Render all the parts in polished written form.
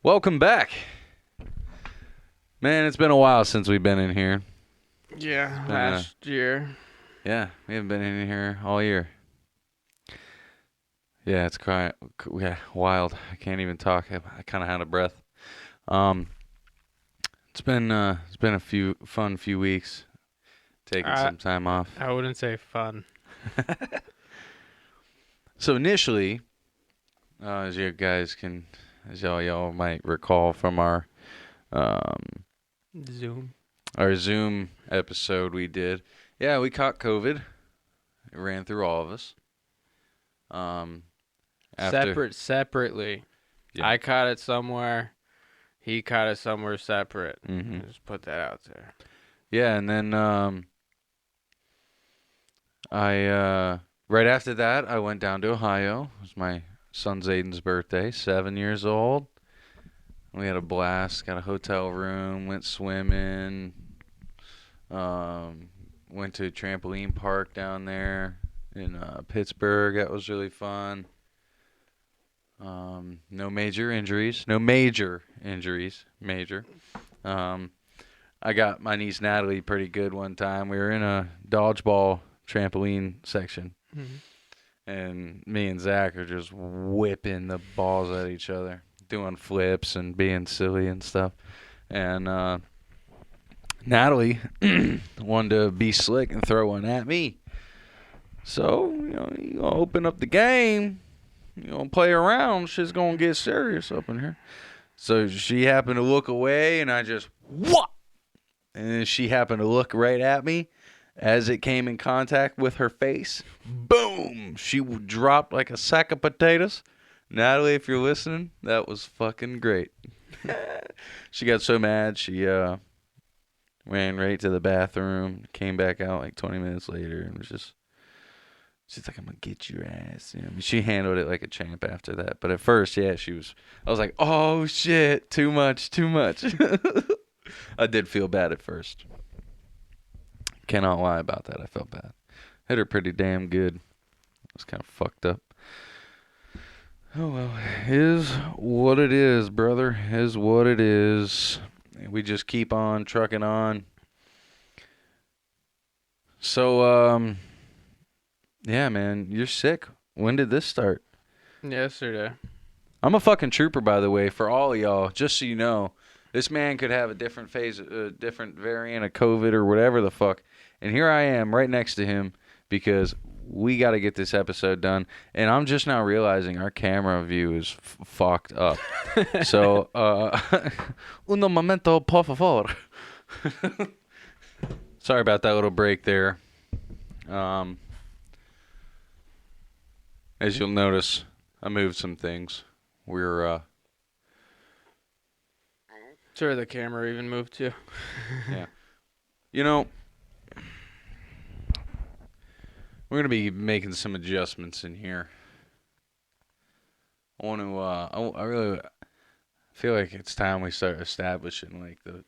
Welcome back. Man, it's been a while since we've been in here. Yeah, last year. Yeah, we haven't been in here all year. Yeah, it's wild. I can't even talk. I kind of out of breath. It's been a few weeks. Taking some time off. I wouldn't say fun. So initially, as y'all might recall from our Zoom episode we did. Yeah, we caught COVID. It ran through all of us. Separately. Yeah. I caught it somewhere. He caught it somewhere separate. Mm-hmm. Just put that out there. Yeah, and then I right after that I went down to Ohio. It was my son Zayden's birthday. 7 years old. We had a blast. Got a hotel room. Went swimming. Went to a trampoline park down there in Pittsburgh. That was really fun. No major injuries. I got my niece Natalie pretty good one time. We were in a dodgeball trampoline section. Mm-hmm. And me and Zach are just whipping the balls at each other, doing flips and being silly and stuff. And Natalie wanted to be slick and throw one at me. So, you gonna open up the game. You gonna play around. Shit's gonna get serious up in here. So she happened to look away, and I just, what? And then she happened to look right at me. As it came in contact with her face, boom! She dropped like a sack of potatoes. Natalie, if you're listening, that was fucking great. She got so mad, she ran right to the bathroom, came back out like 20 minutes later, and was just, she's like, I'm gonna get your ass. She handled it like a champ after that. But at first, yeah, I was like, oh shit, too much. I did feel bad at first. Cannot lie about that. I felt bad. Hit her pretty damn good. I was kind of fucked up. Oh well, is what it is, brother. Is what it is. We just keep on trucking on. So, yeah, man, you're sick. When did this start? Yesterday. I'm a fucking trooper, by the way, for all of y'all. Just so you know, this man could have a different phase, a different variant of COVID or whatever the fuck. And here I am right next to him because we got to get this episode done. And I'm just now realizing our camera view is fucked up. So, uno momento, por favor. Sorry about that little break there. As you'll notice, I moved some things. We're, Sure, the camera even moved too. Yeah. We're going to be making some adjustments in here. I want to, I really feel like it's time we start establishing, like, the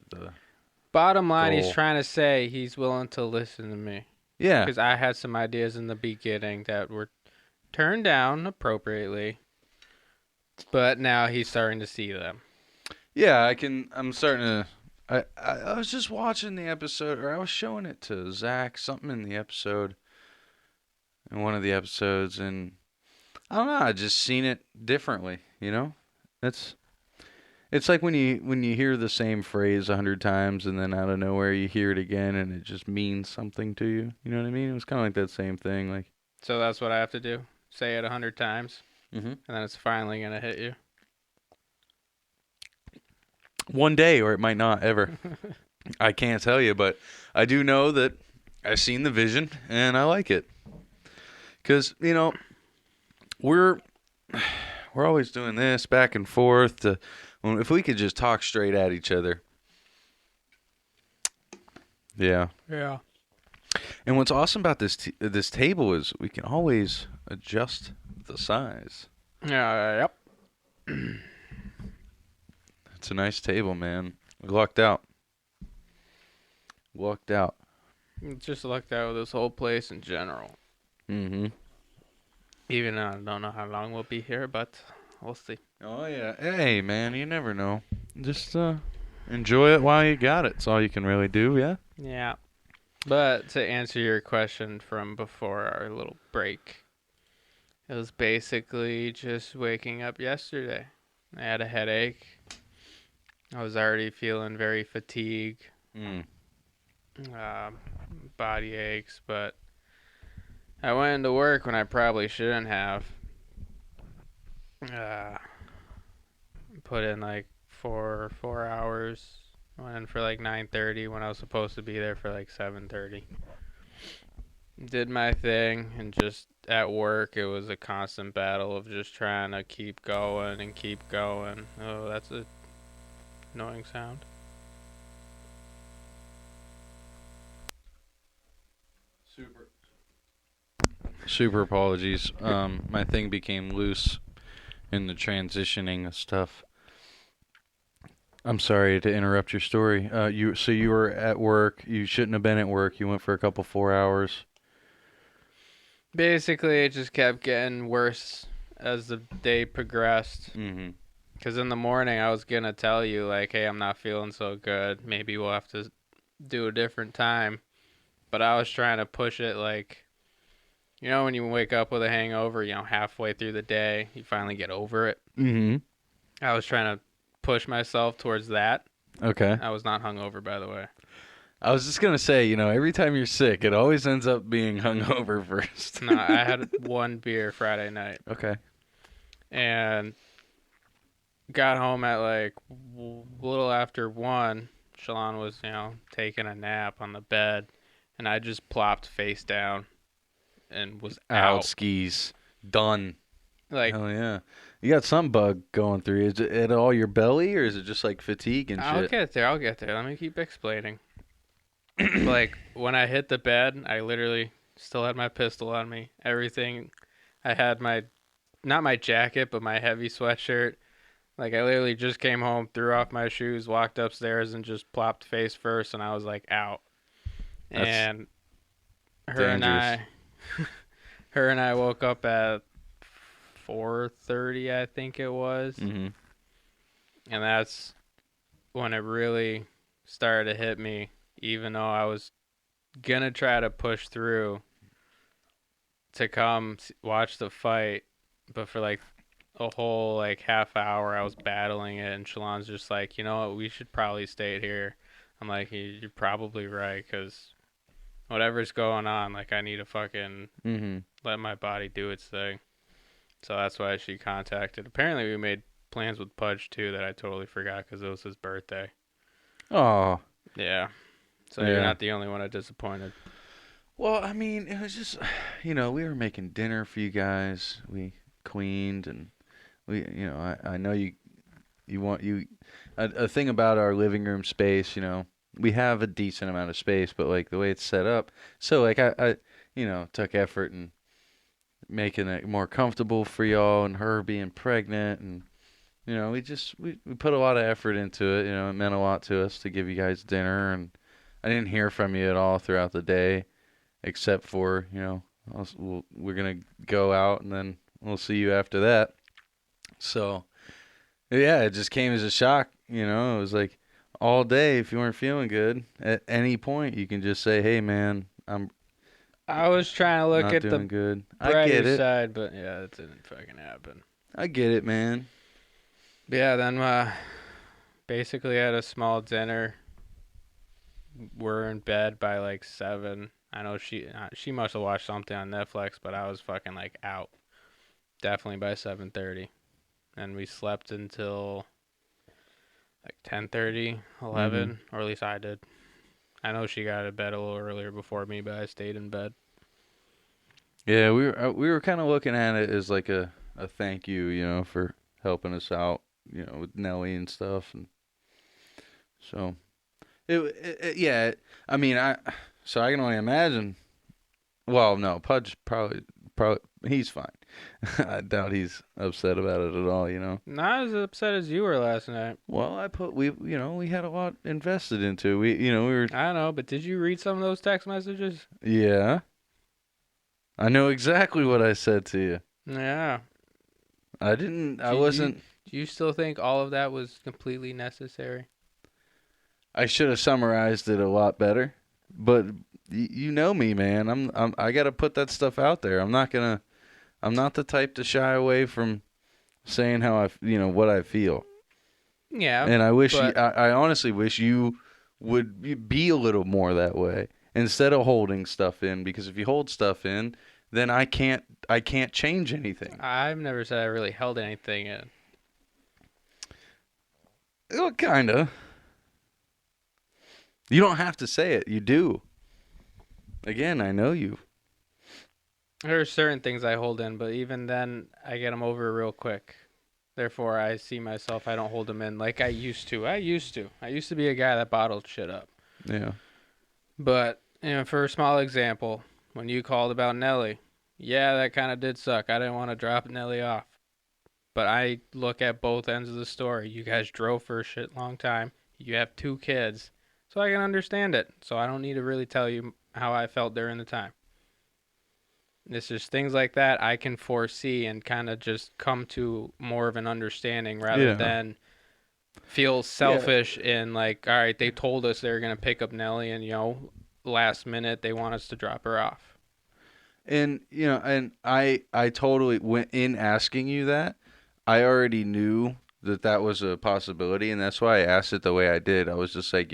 bottom line, goal. He's trying to say he's willing to listen to me. Yeah. Because I had some ideas in the beginning that were turned down appropriately. But now he's starting to see them. Yeah, I'm starting to, I was just watching the episode, or I was showing it to Zach, something in the episode, in one of the episodes, and I don't know, I just seen it differently, It's like when you hear the same phrase 100 times, and then out of nowhere you hear it again, and it just means something to you, you know what I mean? It was kind of like that same thing, like. So that's what I have to do? Say it 100 times? Mm-hmm. And then it's finally going to hit you? One day, or it might not ever. I can't tell you, but I do know that I've seen the vision and I like it. Because, we're always doing this back and forth. If we could just talk straight at each other. Yeah. Yeah. And what's awesome about this table is we can always adjust the size. Yep. It's a nice table, man. We lucked out. Just lucked out with this whole place in general. Mm-hmm. Even though I don't know how long we'll be here, but we'll see. Oh yeah. Hey man, you never know. Just enjoy it while you got it. It's all you can really do, yeah? Yeah. But to answer your question from before our little break, it was basically just waking up yesterday. I had a headache. I was already feeling very fatigued, Mm. uh, body aches, but I went into work when I probably shouldn't have. Uh, put in like four hours. Went in for like 9:30 when I was supposed to be there for like 7:30. Did my thing, and just at work it was a constant battle of just trying to keep going and keep going. Oh, that's a annoying sound. Super apologies. My thing became loose in the transitioning of stuff. I'm sorry to interrupt your story. You were at work. You shouldn't have been at work. You went for a couple 4 hours. Basically, it just kept getting worse as the day progressed. Mm-hmm. Because in the morning, I was going to tell you, like, hey, I'm not feeling so good. Maybe we'll have to do a different time. But I was trying to push it, like, you know, when you wake up with a hangover, you know, halfway through the day, you finally get over it. Mm-hmm. I was trying to push myself towards that. Okay. I was not hungover, by the way. I was just gonna say, every time you're sick, it always ends up being hungover first. No, I had one beer Friday night. Okay. And got home at like a little after 1. Shalon was, you know, taking a nap on the bed. And I just plopped face down and was Out out. skis. Done. Like, Hell yeah. You got some bug going through you. Is it at all your belly, or is it just like fatigue and I'll shit? get there. Let me keep explaining. Like, when I hit the bed, I literally still had my pistol on me. Everything. I had not my jacket, but my heavy sweatshirt. Like, I literally just came home, threw off my shoes, walked upstairs, and just plopped face first, and I was like out. That's And her and dangerous. I, her and I woke up at 4:30, I think it was, Mm-hmm. and that's when it really started to hit me. Even though I was gonna try to push through to come watch the fight, but for like a whole like half hour, I was battling it, and Shalon's just like, you know what, we should probably stay here. I'm like, you're probably right, because whatever's going on, like, I need to fucking Mm-hmm. let my body do its thing. So that's why she contacted. Apparently, we made plans with Pudge too that I totally forgot because it was his birthday. Oh. Yeah. So you're Yeah. not the only one I disappointed. Well, I mean, it was just, we were making dinner for you guys. We cleaned, and I know you want a thing about our living room space. We have a decent amount of space, but like the way it's set up, so like I took effort in making it more comfortable for y'all, and her being pregnant, and we put a lot of effort into it. It meant a lot to us to give you guys dinner, and I didn't hear from you at all throughout the day, except for we're gonna go out, and then we'll see you after that. So yeah, it just came as a shock. It was like all day. If you weren't feeling good, at any point you can just say, "Hey, man, I'm I was trying to look not at doing the good." I brighter get it. side, but yeah, it didn't fucking happen. I get it, man. But yeah, then basically had a small dinner. We're in bed by like 7. I know she must have watched something on Netflix, but I was fucking like out. Definitely by 7:30. And we slept until like 10:30, Mhm. 11, or at least I did. I know she got to bed a little earlier before me, but I stayed in bed. Yeah, we were kind of looking at it as like a thank you, for helping us out, with Nelly and stuff, and so yeah. I mean, so I can only imagine. Well, no, Pudge probably he's fine. I doubt he's upset about it at all. Not as upset as you were last night. Well, we had a lot invested into it. We were. I don't know, but did you read some of those text messages? Yeah, I know exactly what I said to you. Yeah. I didn't. I Do you, wasn't. do you still think all of that was completely necessary? I should have summarized it a lot better. But you know me, man. I gotta put that stuff out there. I'm not gonna. I'm not the type to shy away from saying how what I feel. Yeah, And I wish but I honestly wish you would be a little more that way instead of holding stuff in. Because if you hold stuff in, then I can't change anything. I've never said I really held anything in. Well, kinda. You don't have to say it. You do. Again, I know you. There are certain things I hold in, but even then, I get them over real quick. Therefore, I see myself, I don't hold them in like I used to. I used to be a guy that bottled shit up. Yeah. But, for a small example, when you called about Nelly, yeah, that kind of did suck. I didn't want to drop Nelly off. But I look at both ends of the story. You guys drove for a shit long time. You have 2 kids. So I can understand it. So I don't need to really tell you how I felt during the time. It's just things like that I can foresee and kind of just come to more of an understanding rather Yeah. than feel selfish in like, all right, they told us they were going to pick up Nelly and, last minute they want us to drop her off. And and I totally went in asking you that. I already knew that was a possibility, and that's why I asked it the way I did. I was just like,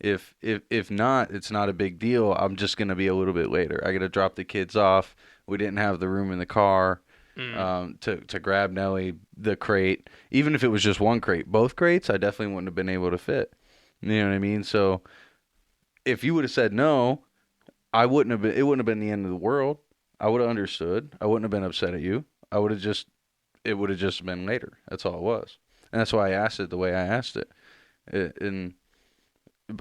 if not, it's not a big deal. I'm just gonna be a little bit later. I gotta drop the kids off. We didn't have the room in the car to grab Nelly the crate. Even if it was just one crate, both crates, I definitely wouldn't have been able to fit. You know what I mean? So if you would have said no, I wouldn't have been. It wouldn't have been the end of the world. I would have understood. I wouldn't have been upset at you. I would have just. It would have just been later. That's all it was, and that's why I asked it the way I asked it. And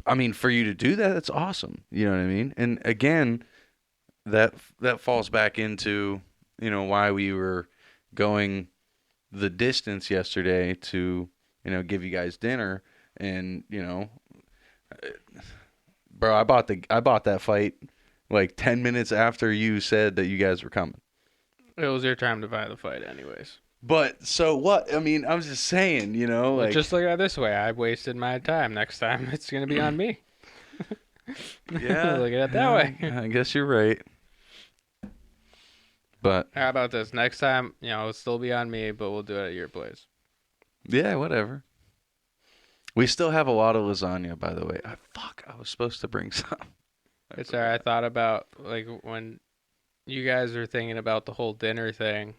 I mean, for you to do that, that's awesome. You know what I mean? And again, that falls back into why we were going the distance yesterday to give you guys dinner, and bro, I bought that fight like 10 minutes after you said that you guys were coming. It was your time to buy the fight anyways. But so what? I mean, I'm just saying, like Just look at it this way. I wasted my time. Next time it's going to be on me. yeah, Look at it that way. I guess you're right. But How about this? Next time, it'll still be on me, but we'll do it at your place. yeah, whatever. We still have a lot of lasagna, by the way. I was supposed to bring some. It's all right. I thought about, like, when you guys were thinking about the whole dinner thing,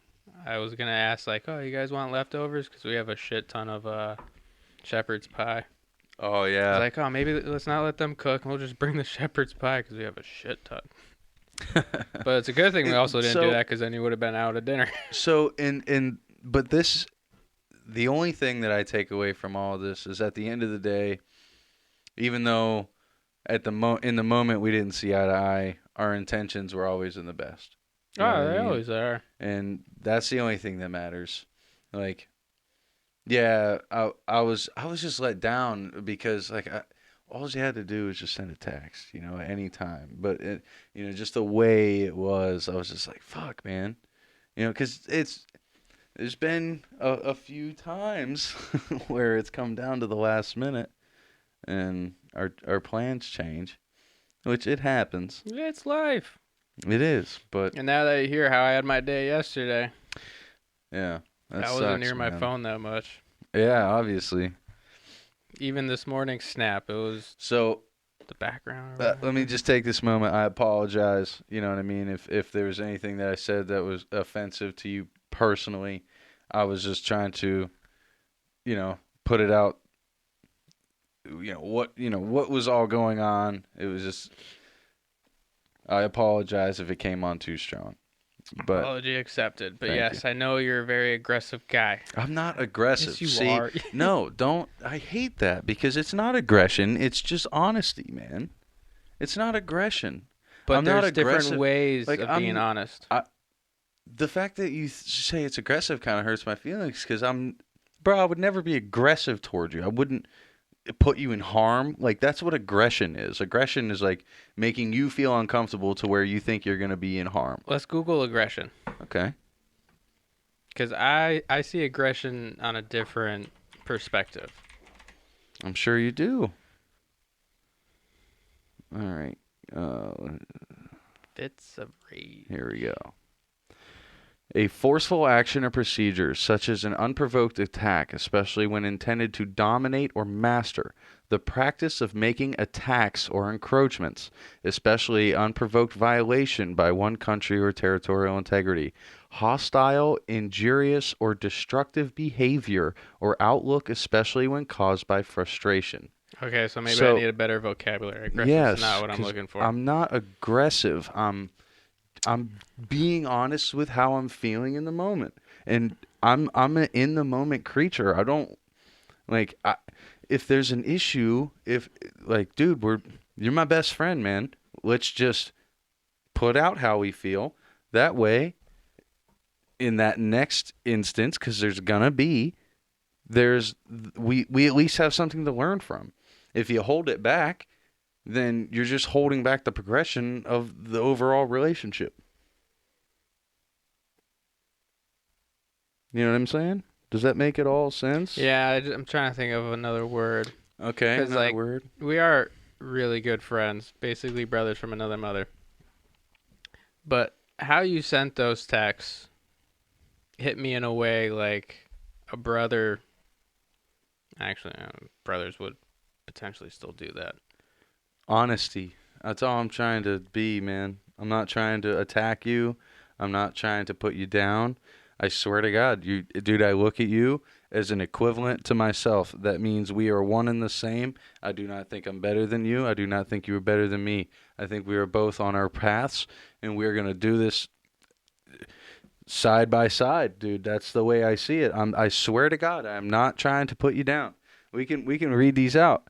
I was going to ask, like, oh, you guys want leftovers? Because we have a shit ton of shepherd's pie. Oh I yeah. was like, oh, maybe let's not let them cook. We'll just bring the shepherd's pie because we have a shit ton. But it's a good thing we also didn't do that because then you would have been out at dinner. So but the only thing that I take away from all of this is at the end of the day, even though in the moment we didn't see eye to eye, our intentions were always in the best. You know what I They mean? always are. And that's the only thing that matters. Like, yeah, I was just let down because like all you had to do was just send a text, at any time. But just the way it was, I was just like, fuck, man, because there's been a few times where it's come down to the last minute and our plans change, which it happens. It's life. It is, but And now that you hear how I had my day yesterday, yeah, that I wasn't sucks, near my man. phone that much. Yeah, obviously. Even this morning's snap, it was So the background. let me just take this moment. I apologize. You know what I mean? If there was anything that I said that was offensive to you personally, I was just trying to, put it out. What was all going on. It was just. I apologize if it came on too strong. But Apology accepted. But Thank yes, I know you're a very aggressive guy. I'm not aggressive. Yes, you See, are. no, don't. I hate that because it's not aggression. It's just honesty, man. It's not aggression. But I'm not there's different aggressive. ways Like, of being honest. The fact that you say it's aggressive kind of hurts my feelings because bro, I would never be aggressive toward you. I wouldn't put you in harm. Like, that's what aggression is. Aggression is like making you feel uncomfortable to where you think you're going to be in harm. Let's Google aggression. Okay. Because I see aggression on a different perspective. I'm sure you do. All right. Uh, Fits of rage. Here we go. A forceful action or procedure, such as an unprovoked attack, especially when intended to dominate or master. The practice of making attacks or encroachments, especially unprovoked violation by one country or territorial integrity. Hostile, injurious, or destructive behavior or outlook, especially when caused by frustration. Okay, so maybe I So, need a better vocabulary. Aggressive's yes, not what I'm 'cause looking for. I'm not aggressive. I'm being honest with how I'm feeling in the moment, and I'm an in the moment creature. I don't like if there's an issue. If like, dude, you're my best friend, man. Let's just put out how we feel. That way, in that next instance, because there's gonna be we at least have something to learn from. If you hold it back, then you're just holding back the progression of the overall relationship. You know what I'm saying? Does that make it all sense? Yeah, I'm trying to think of another word. Okay, 'Cause, another like, word. We are really good friends, basically brothers from another mother. But how you sent those texts hit me in a way like a brother. Actually, brothers would potentially still do that. Honesty. That's all I'm trying to be, man. I'm not trying to attack you. I'm not trying to put you down. I swear to God, dude, I look at you as an equivalent to myself. That means we are one and the same. I do not think I'm better than you. I do not think you are better than me. I think we are both on our paths, and we're going to do this side by side, dude. That's the way I see it. I swear to God, I'm not trying to put you down. We can read these out.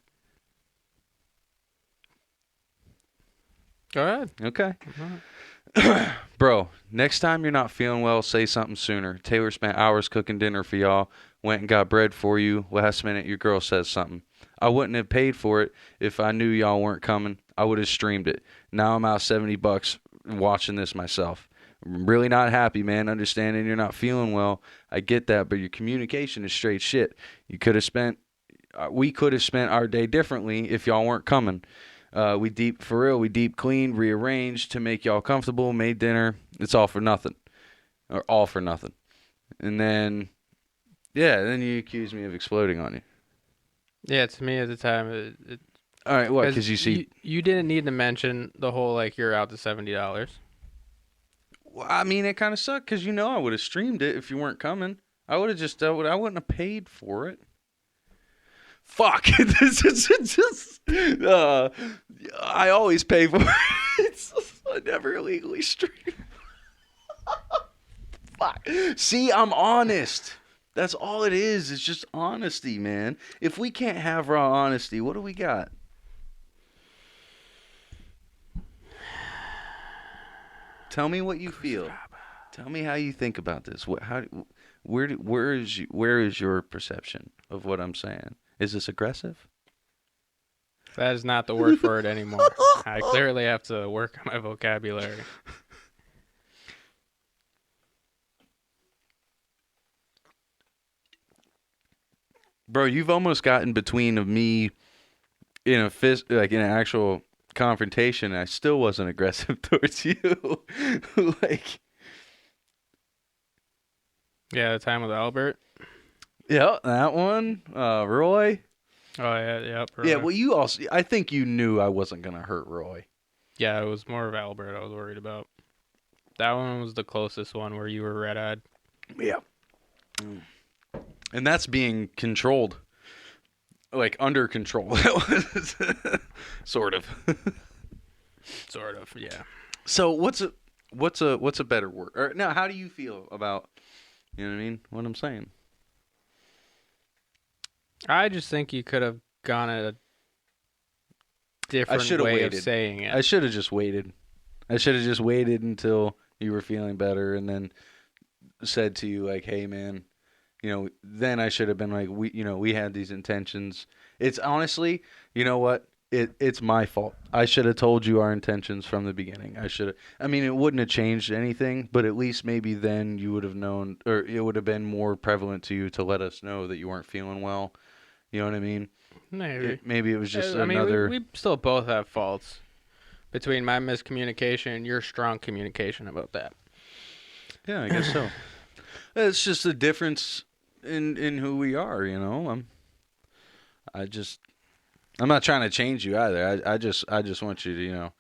Go ahead. Okay. Uh-huh. Bro, next time you're not feeling well, say something sooner. Taylor spent hours cooking dinner for y'all, went and got bread for you. Last minute, your girl says something. I wouldn't have paid for it if I knew y'all weren't coming. I would have streamed it. Now I'm out $70 watching this myself. I'm really not happy, man. Understanding you're not feeling well. I get that, but your communication is straight shit. We could have spent our day differently if y'all weren't coming. We deep cleaned, rearranged to make y'all comfortable, made dinner. It's all for nothing. Or all for nothing. And then, then you accuse me of exploding on you. Yeah, to me at the time, All right, what? Because you see, you didn't need to mention the whole like you're out to $70. well, I mean, it kind of sucked because I would have streamed it if you weren't coming. I would have just, I wouldn't have paid for it. Fuck. This is just. I always pay for it. I never illegally stream. Fuck. See, I'm honest. That's all it is. It's just honesty, man. If we can't have raw honesty, what do we got? Tell me what you feel. Tell me how you think about this. Where is your perception of what I'm saying? Is this aggressive? That is not the word for it anymore. I clearly have to work on my vocabulary. Bro, you've almost gotten between of me in in an actual confrontation, and I still wasn't aggressive towards you. Like, Yeah, the time with Albert. yeah, that one. Roy. Oh yeah, yep. Yeah, Right. well, I think you knew I wasn't gonna hurt Roy. Yeah, it was more of Albert I was worried about. That one was the closest one where you were red-eyed. Yeah. And that's being controlled. Like under control. Sort of. Sort of, yeah. So what's a better word? Or now, how do you feel about, you know what I mean? What I'm saying? I just think you could have gone a different way of saying it. I should have just waited. I should have just waited until you were feeling better and then said to you like, "Hey man, then I should have been like, we had these intentions." It's honestly, you know what? It's my fault. I should have told you our intentions from the beginning. I mean, it wouldn't have changed anything, but at least maybe then you would have known, or it would have been more prevalent to you to let us know that you weren't feeling well. You know what I mean? Maybe. Maybe it was just I mean, another. we still both have faults between my miscommunication and your strong communication about that. Yeah, I guess so. It's just a difference in who we are. You know, I just I'm not trying to change you either. I just want you to,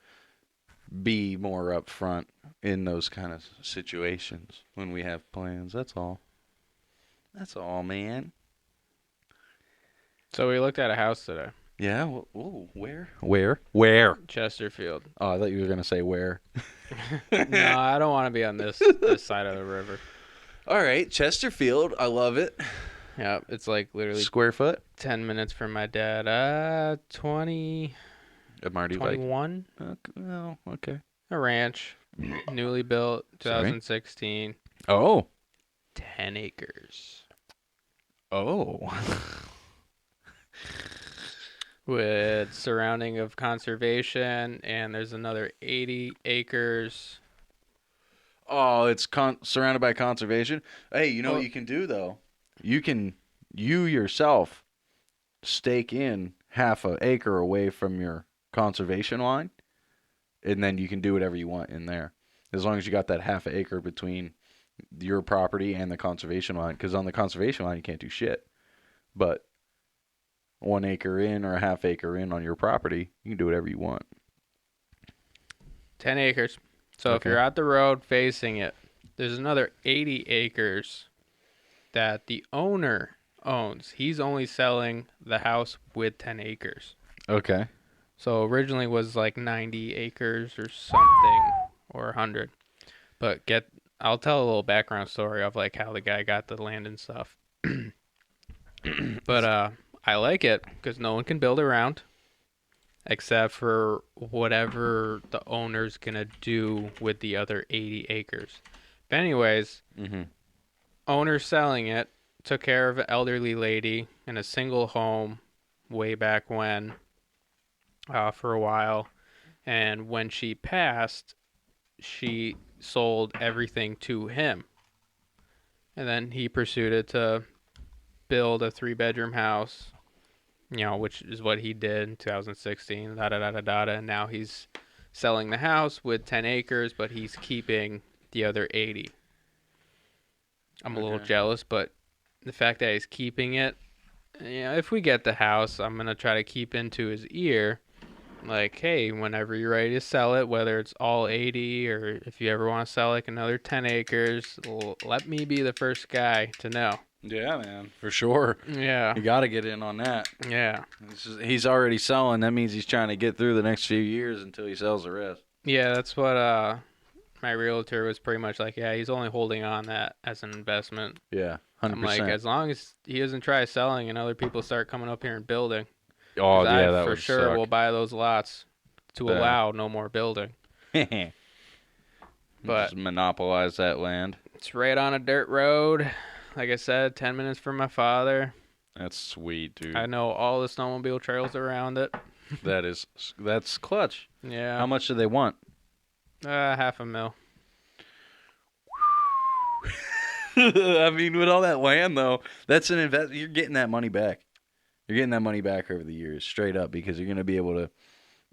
be more upfront in those kind of situations when we have plans. That's all. That's all, man. So we looked at a house today, Yeah. Ooh, where? Where? Chesterfield. Oh, I thought you were gonna say where. No, I don't want to be on this side of the river. All right, Chesterfield. I love it. Yeah, it's like literally Square foot. 10 minutes from my dad. 20, Marty 21. Like. Oh, okay. A ranch, newly built, Sorry? 2016. Oh. 10 acres. Oh. With surrounding of conservation, and there's another 80 acres. Oh, it's surrounded by conservation. Hey, you know Well- what you can do though? You yourself stake in half an acre away from your conservation line, and then you can do whatever you want in there, as long as you got that half an acre between your property and the conservation line. Because on the conservation line you can't do shit, but 1 acre in or a half acre in on your property, you can do whatever you want. 10 acres. So if Okay. you're at the road facing it, there's another 80 acres that the owner owns. He's only selling the house with 10 acres. Okay. So originally was like 90 acres or something, or 100. But I'll tell a little background story of like how the guy got the land and stuff. But I like it because no one can build around except for whatever the owner's gonna do with the other 80 acres. But anyways, Mm-hmm. owner selling it, took care of an elderly lady in a single home way back when, for a while. And when she passed, she sold everything to him. And then he proceeded to build a 3-bedroom house, which is what he did in 2016, and now he's selling the house with 10 acres, but he's keeping the other 80. I'm a little Okay. jealous, but the fact that he's keeping it, if we get the house, I'm going to try to keep into his ear, like, hey, whenever you're ready to sell it, whether it's all 80 or if you ever want to sell like another 10 acres, let me be the first guy to know. Yeah, man, for sure. Yeah. You got to get in on that. Yeah. He's already selling. That means he's trying to get through the next few years until he sells the rest. Yeah, that's what my realtor was pretty much like, yeah, he's only holding on that as an investment. Yeah, 100%. I'm like, as long as he doesn't try selling and other people start coming up here and building. Oh, 'Cause yeah, I that for would sure suck. will buy those lots to Yeah. allow no more building. But just monopolize that land. it's right on a dirt road. Like I said, 10 minutes from my father. That's sweet, dude. I know all the snowmobile trails around it. That's clutch. Yeah. How much do they want? $500,000. I mean, with all that land though, that's an invest. You're getting that money back. You're getting that money back over the years, straight up, because you're gonna be able to.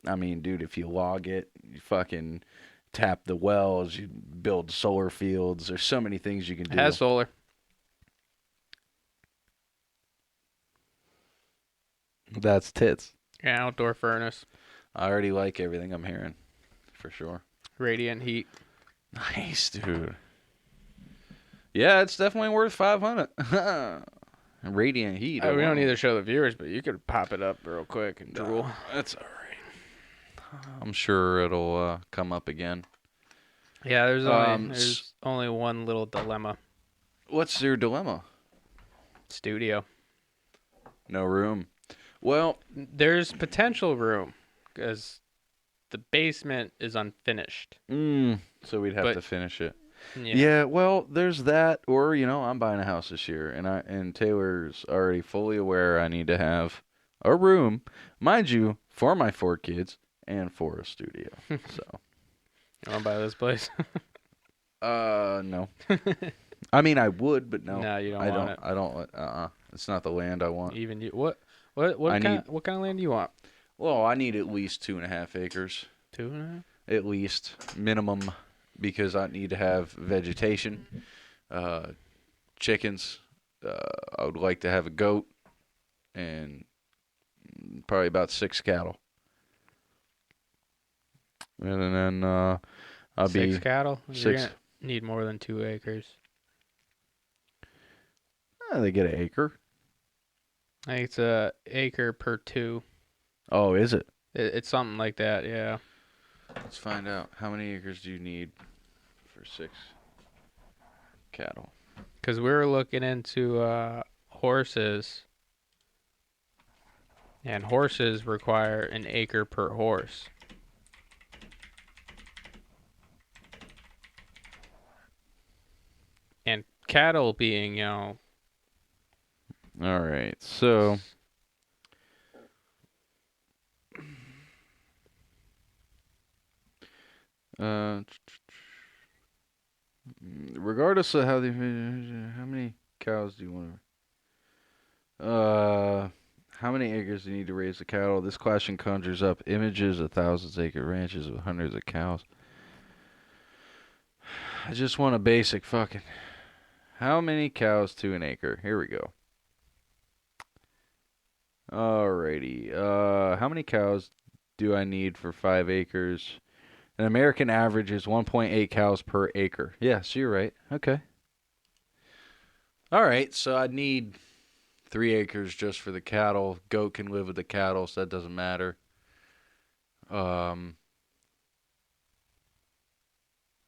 I mean, dude, if you log it, you fucking tap the wells, you build solar fields. There's so many things you can It do. has solar. That's tits. Yeah, outdoor furnace. I already like everything I'm hearing, for sure. Radiant heat. Nice, dude. Yeah, it's definitely worth 500. Radiant heat. We wow. don't need to show the viewers, but you could pop it up real quick and drool. That's all right. I'm sure it'll come up again. Yeah, there's only one little dilemma. What's your dilemma? Studio. No room. Well, There's potential room because the basement is unfinished. so we'd have But- to finish it. Yeah. Yeah, well, there's that, or I'm buying a house this year, and Taylor's already fully aware I need to have a room, mind you, for my 4 kids and for a studio. So, You want to buy this place? no. I mean, I would, but no. No, you don't I want don't. it. I don't. It's not the land I want. Even you, what I kind need. what kind of land do you want? Well, I need at least 2.5 acres, 2.5. at least minimum, because I need to have vegetation, chickens. I would like to have a goat, and probably about 6 cattle. And then I'll 6 be cattle. You're 6. gonna need more than 2 acres. They get an acre. I think it's a acre per 2. Oh, is it? It's something like that. Yeah. Let's find out. How many acres do you need for 6 cattle? Because we were looking into horses, and horses require an acre per horse. And cattle being, All right. So, regardless of how many cows do you want to? How many acres do you need to raise the cattle? This question conjures up images of thousands-acre ranches with hundreds of cows. I just want a basic fucking. How many cows to an acre? Here we go. Alrighty. How many cows do I need for 5 acres? An American average is 1.8 cows per acre. Yes, you're right. Okay. All right, so I'd need 3 acres just for the cattle. Goat can live with the cattle, so that doesn't matter. All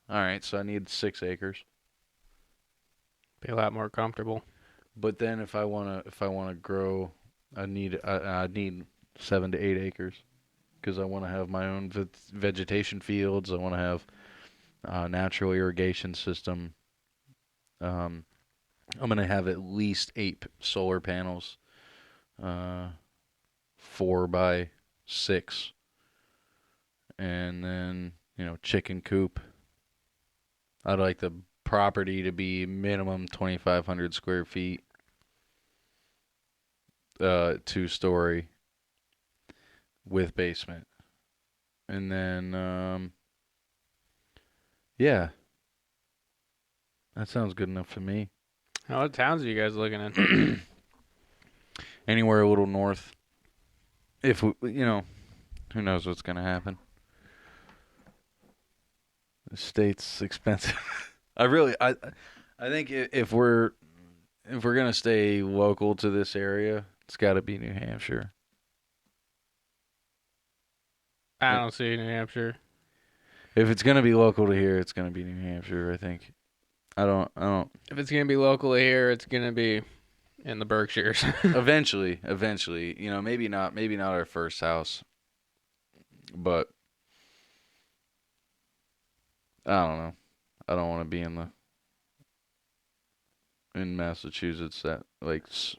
right, so I need 6 acres. be a lot more comfortable. But then if I wanna grow, I need 7 to 8 acres because I want to have my own vegetation fields. I want to have a natural irrigation system. I'm gonna have at least 8 solar panels, 4 by 6, and then chicken coop. I'd like the property to be minimum 2,500 square feet, 2-story with basement, and then yeah, that sounds good enough for me. What towns are you guys looking at? Anywhere a little north. If we, who knows what's gonna happen. The state's expensive. I think if we're gonna stay local to this area, it's got to be New Hampshire. I don't see New Hampshire. If it's gonna be local to here, it's gonna be New Hampshire. I think. I don't. If it's gonna be local here, it's gonna be in the Berkshires. Eventually, maybe not our first house, but I don't know. I don't want to be in Massachusetts that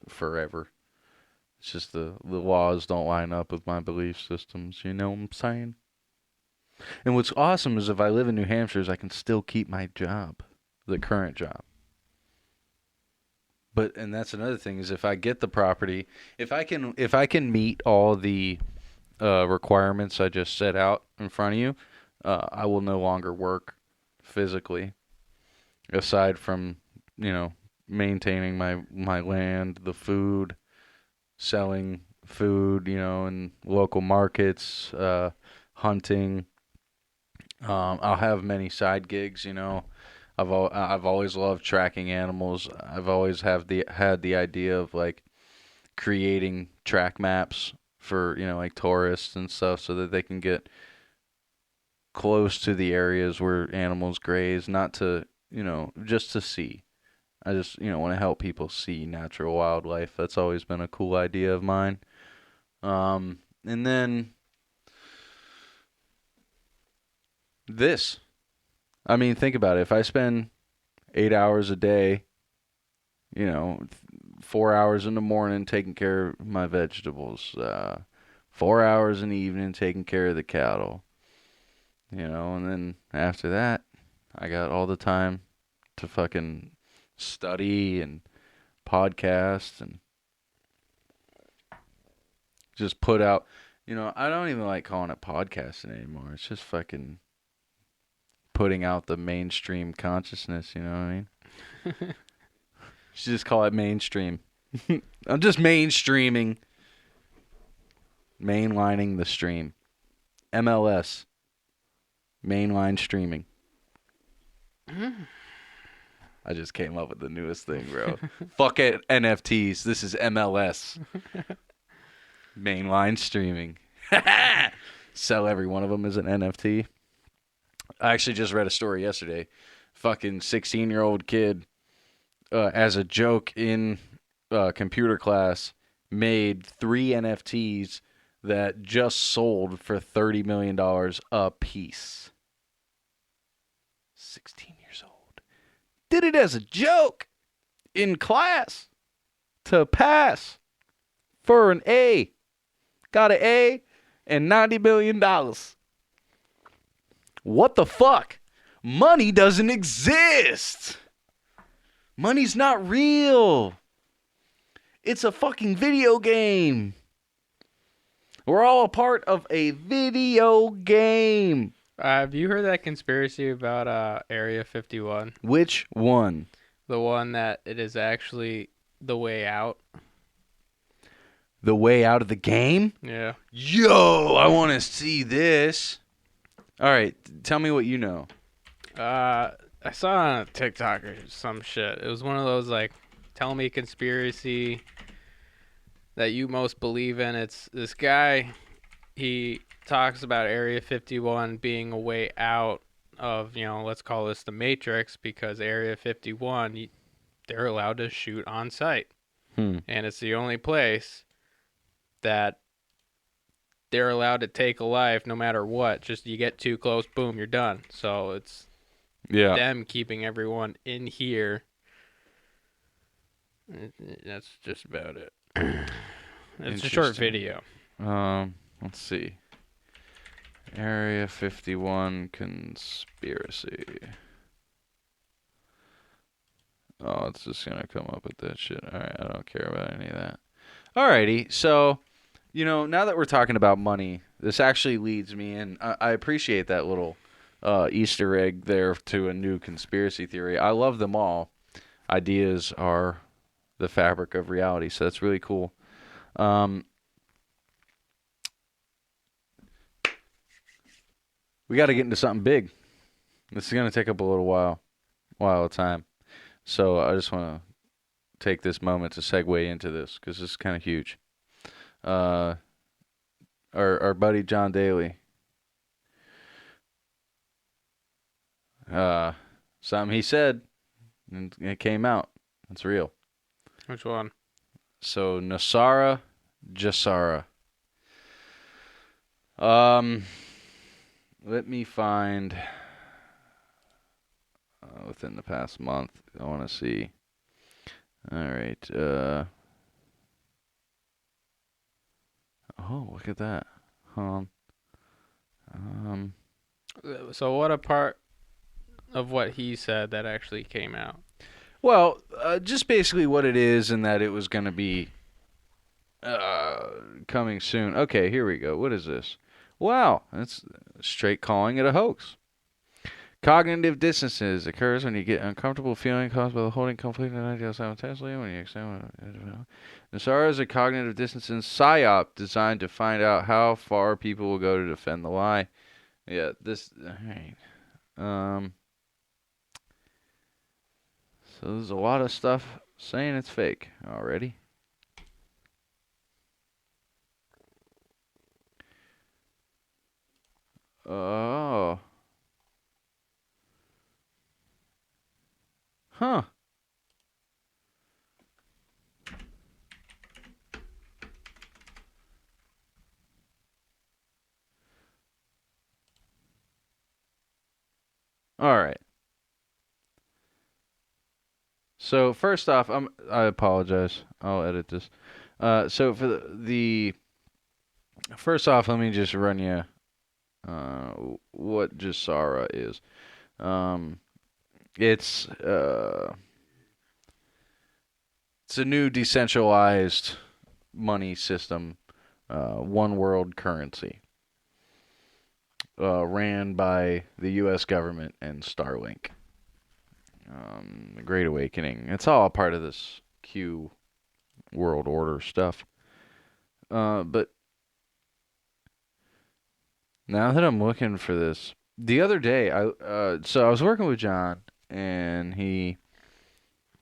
forever. It's just the laws don't line up with my belief systems. You know what I'm saying? And what's awesome is if I live in New Hampshire, is I can still keep my job, the current job. And that's another thing is if I get the property, if I can meet all the requirements I just set out in front of you, I will no longer work physically. Aside from maintaining my land, the food, selling food, in local markets, hunting. I'll have many side gigs, I've always loved tracking animals. I've always had the idea of creating track maps for tourists and stuff so that they can get close to the areas where animals graze, not to just to see. I just want to help people see natural wildlife. That's always been a cool idea of mine. And then this. I mean, think about it. If I spend 8 hours a day, 4 hours in the morning taking care of my vegetables, 4 hours in the evening taking care of the cattle. And then after that, I got all the time to fucking study and podcast and just put out. I don't even like calling it podcasting anymore. It's just fucking putting out the mainstream consciousness, you know what I mean? Should just call it mainstream. I'm just mainstreaming. Mainlining the stream. MLS. Mainline streaming. I just came up with the newest thing, bro. Fuck it, NFTs. This is MLS. Mainline streaming. Sell every one of them as an NFT. I actually just read a story yesterday. Fucking 16-year-old kid, as a joke in computer class, made 3 NFTs that just sold for $30 million a piece. 16 years old. Did it as a joke in class to pass for an A. Got an A and $90 million. What the fuck? Money doesn't exist. Money's not real. It's a fucking video game. We're all a part of a video game. Have you heard that conspiracy about Area 51? Which one? The one that it is actually the way out. The way out of the game? Yeah. Yo, I want to see this. All right, tell me what you know. I saw it on TikTok or some shit. It was one of those, like, tell me conspiracy that you most believe in. It's this guy, he talks about Area 51 being a way out of, let's call this the Matrix, because Area 51, they're allowed to shoot on site. And it's the only place that they're allowed to take a life no matter what. Just you get too close, boom, you're done. So it's them keeping everyone in here. That's just about it. It's a short video. Let's see. Area 51 conspiracy. Oh, it's just gonna come up with that shit. Alright, I don't care about any of that. Alrighty, so, now that we're talking about money, this actually leads me in. I appreciate that little Easter egg there to a new conspiracy theory. I love them all. Ideas are the fabric of reality, so that's really cool. We got to get into something big. This is going to take up a little while of time. So I just want to take this moment to segue into this because this is kind of huge. Our buddy John Daly. Something he said, and it came out. It's real. Which one? So NESARA, JASARA. Let me find within the past month. I want to see. All right. Oh, look at that. So what a part of what he said that actually came out? Well, just basically what it is, and that it was going to be coming soon. Okay, here we go. What is this? Wow, that's straight calling it a hoax. Cognitive dissonance occurs when you get uncomfortable feeling caused by the holding conflicting ideas simultaneously. When you examine NESARA is a cognitive dissonance psyop designed to find out how far people will go to defend the lie. Yeah, this. All right. So there's a lot of stuff saying it's fake already. Oh. Huh. All right. So first off, I apologize. I'll edit this. So for the First off, let me just run you what NESARA is. Um, it's it's a new decentralized money system, one world currency, ran by the U.S. government and Starlink. The Great Awakening. It's all a part of this Q world order stuff. But now that I'm looking for this, the other day, so I was working with John, and he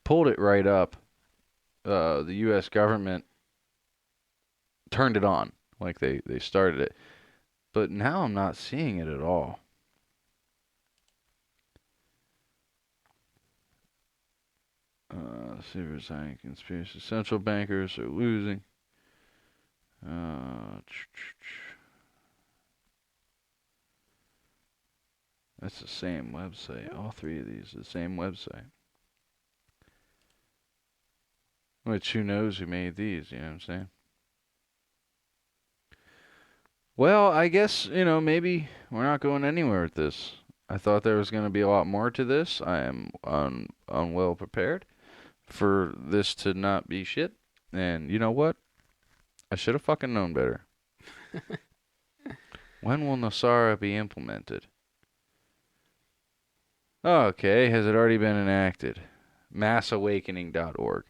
pulled it right up. The U.S. government turned it on, like they started it. But now I'm not seeing it at all. Super science conspiracy. Central bankers are losing. That's the same website. All three of these are the same website. Which who knows who made these, you know what I'm saying? Well, I guess, maybe we're not going anywhere with this. I thought there was going to be a lot more to this. I am unwell prepared for this to not be shit. And you know what? I should have fucking known better. When will NESARA be implemented? Okay, has it already been enacted? Massawakening.org.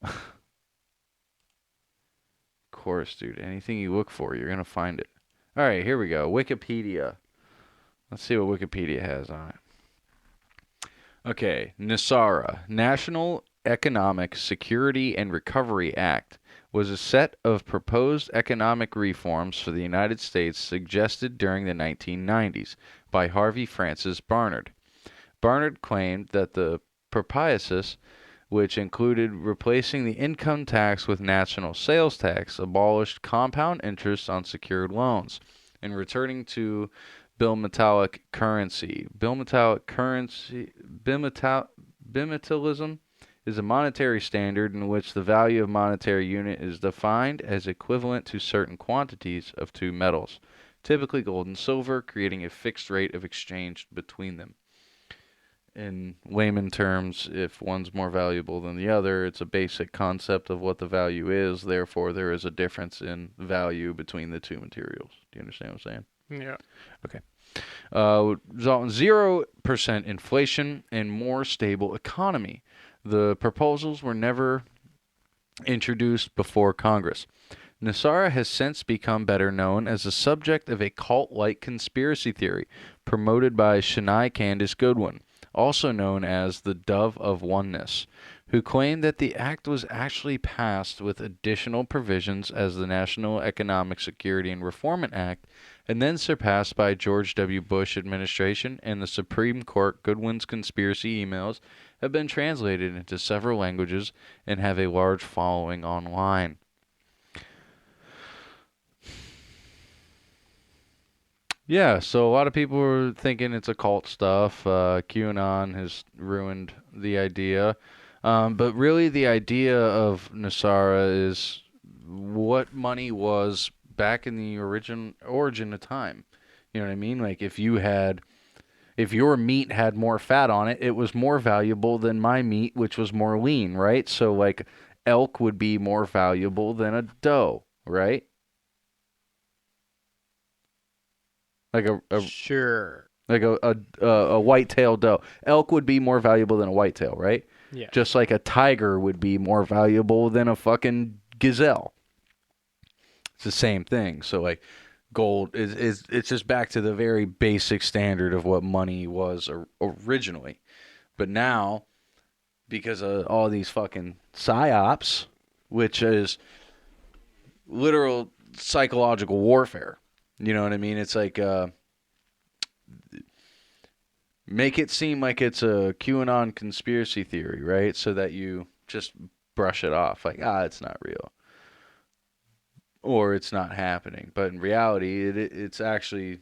Of course, dude. Anything you look for, you're going to find it. All right, here we go. Wikipedia. Let's see what Wikipedia has on it. Okay, NESARA, National Economic Security and Recovery Act, was a set of proposed economic reforms for the United States suggested during the 1990s by Harvey Francis Barnard. Barnard claimed that the proposals, which included replacing the income tax with national sales tax, abolished compound interest on secured loans, and returning to bimetallic currency. Bimetallism is a monetary standard in which the value of monetary unit is defined as equivalent to certain quantities of two metals, typically gold and silver, creating a fixed rate of exchange between them. In layman terms, if one's more valuable than the other, it's a basic concept of what the value is. Therefore, there is a difference in value between the two materials. Do you understand what I'm saying? Yeah. Okay. Result in 0% inflation and more stable economy. The proposals were never introduced before Congress. NESARA has since become better known as the subject of a cult-like conspiracy theory promoted by Shania Candace Goodwin, also known as the Dove of Oneness, who claimed that the act was actually passed with additional provisions as the National Economic Security and Reform Act, and then surpassed by George W. Bush administration and the Supreme Court. Goodwin's conspiracy emails have been translated into several languages and have a large following online. Yeah, so a lot of people were thinking it's occult stuff. QAnon has ruined the idea. But really, the idea of NESARA is what money was back in the origin of time. You know what I mean? Like if your meat had more fat on it, it was more valuable than my meat, which was more lean, right? So like elk would be more valuable than a doe, right? Like Sure. like a white-tailed doe. Elk would be more valuable than a whitetail, right? Yeah. Just like a tiger would be more valuable than a fucking gazelle. It's the same thing. So like gold is it's just back to the very basic standard of what money was originally. But now, because of all these fucking psyops, which is literal psychological warfare. You know what I mean? It's like make it seem like it's a QAnon conspiracy theory, right? So that you just brush it off like, it's not real. Or it's not happening. But in reality, it's actually,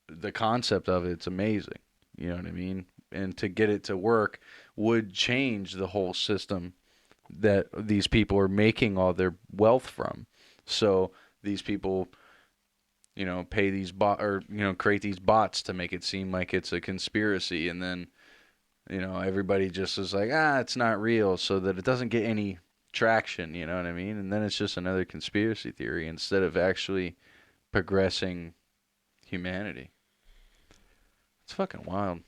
the concept of it's amazing. You know what I mean? And to get it to work would change the whole system that these people are making all their wealth from. So these people pay these create these bots to make it seem like it's a conspiracy, and then everybody just is like, it's not real, so that it doesn't get any traction. You know what I mean? And then it's just another conspiracy theory instead of actually progressing humanity. It's fucking wild.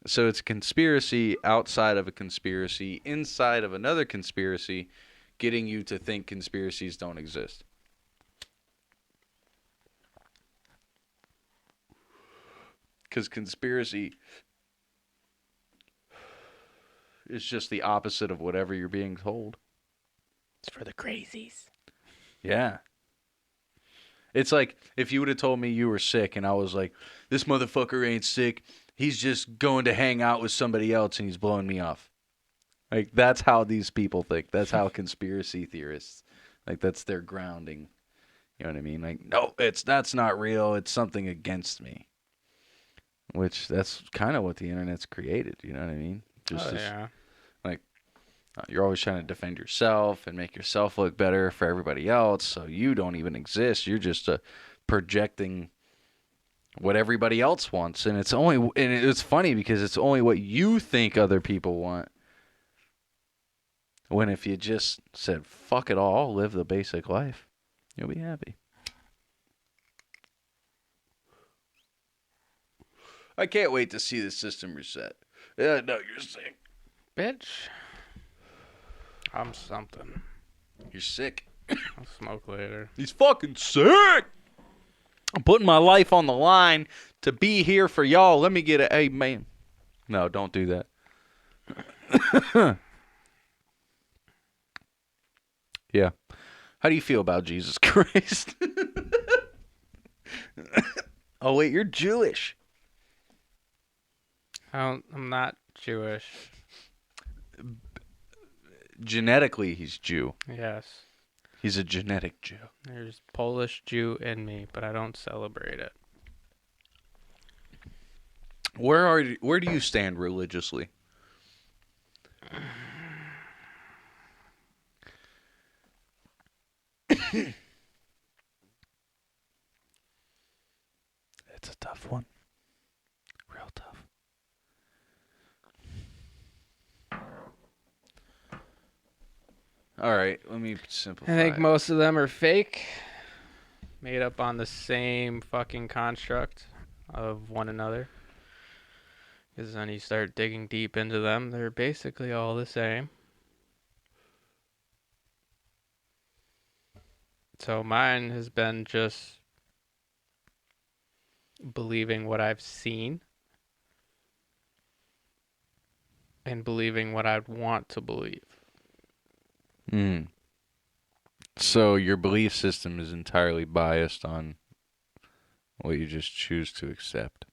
So it's a conspiracy outside of a conspiracy inside of another conspiracy, getting you to think conspiracies don't exist. Because conspiracy is just the opposite of whatever you're being told. It's for the crazies. Yeah. It's like if you would have told me you were sick and I was like, this motherfucker ain't sick. He's just going to hang out with somebody else and he's blowing me off. Like, that's how these people think. That's how conspiracy theorists, like, that's their grounding. You know what I mean? Like, no, that's not real. It's something against me. Which, that's kind of what the internet's created. You know what I mean? Just this, yeah. like, you're always trying to defend yourself and make yourself look better for everybody else, so you don't even exist. You're just projecting what everybody else wants, and it's funny because it's only what you think other people want. When if you just said, fuck it all, live the basic life, you'll be happy. I can't wait to see the system reset. Yeah, no, you're sick. Bitch. I'm something. You're sick. I'll smoke later. He's fucking sick. I'm putting my life on the line to be here for y'all. Let me get a amen. No, don't do that. Yeah. How do you feel about Jesus Christ? Oh, wait, you're Jewish. I'm not Jewish. Genetically, he's Jew. Yes. He's a genetic Jew. There's Polish Jew in me, but I don't celebrate it. Where do you stand religiously? It's a tough one. Real tough. All right, let me simplify. I think most of them are fake, made up on the same fucking construct of one another. Because then you start digging deep into them, they're basically all the same. So mine has been just believing what I've seen and believing what I'd want to believe. So your belief system is entirely biased on what you just choose to accept.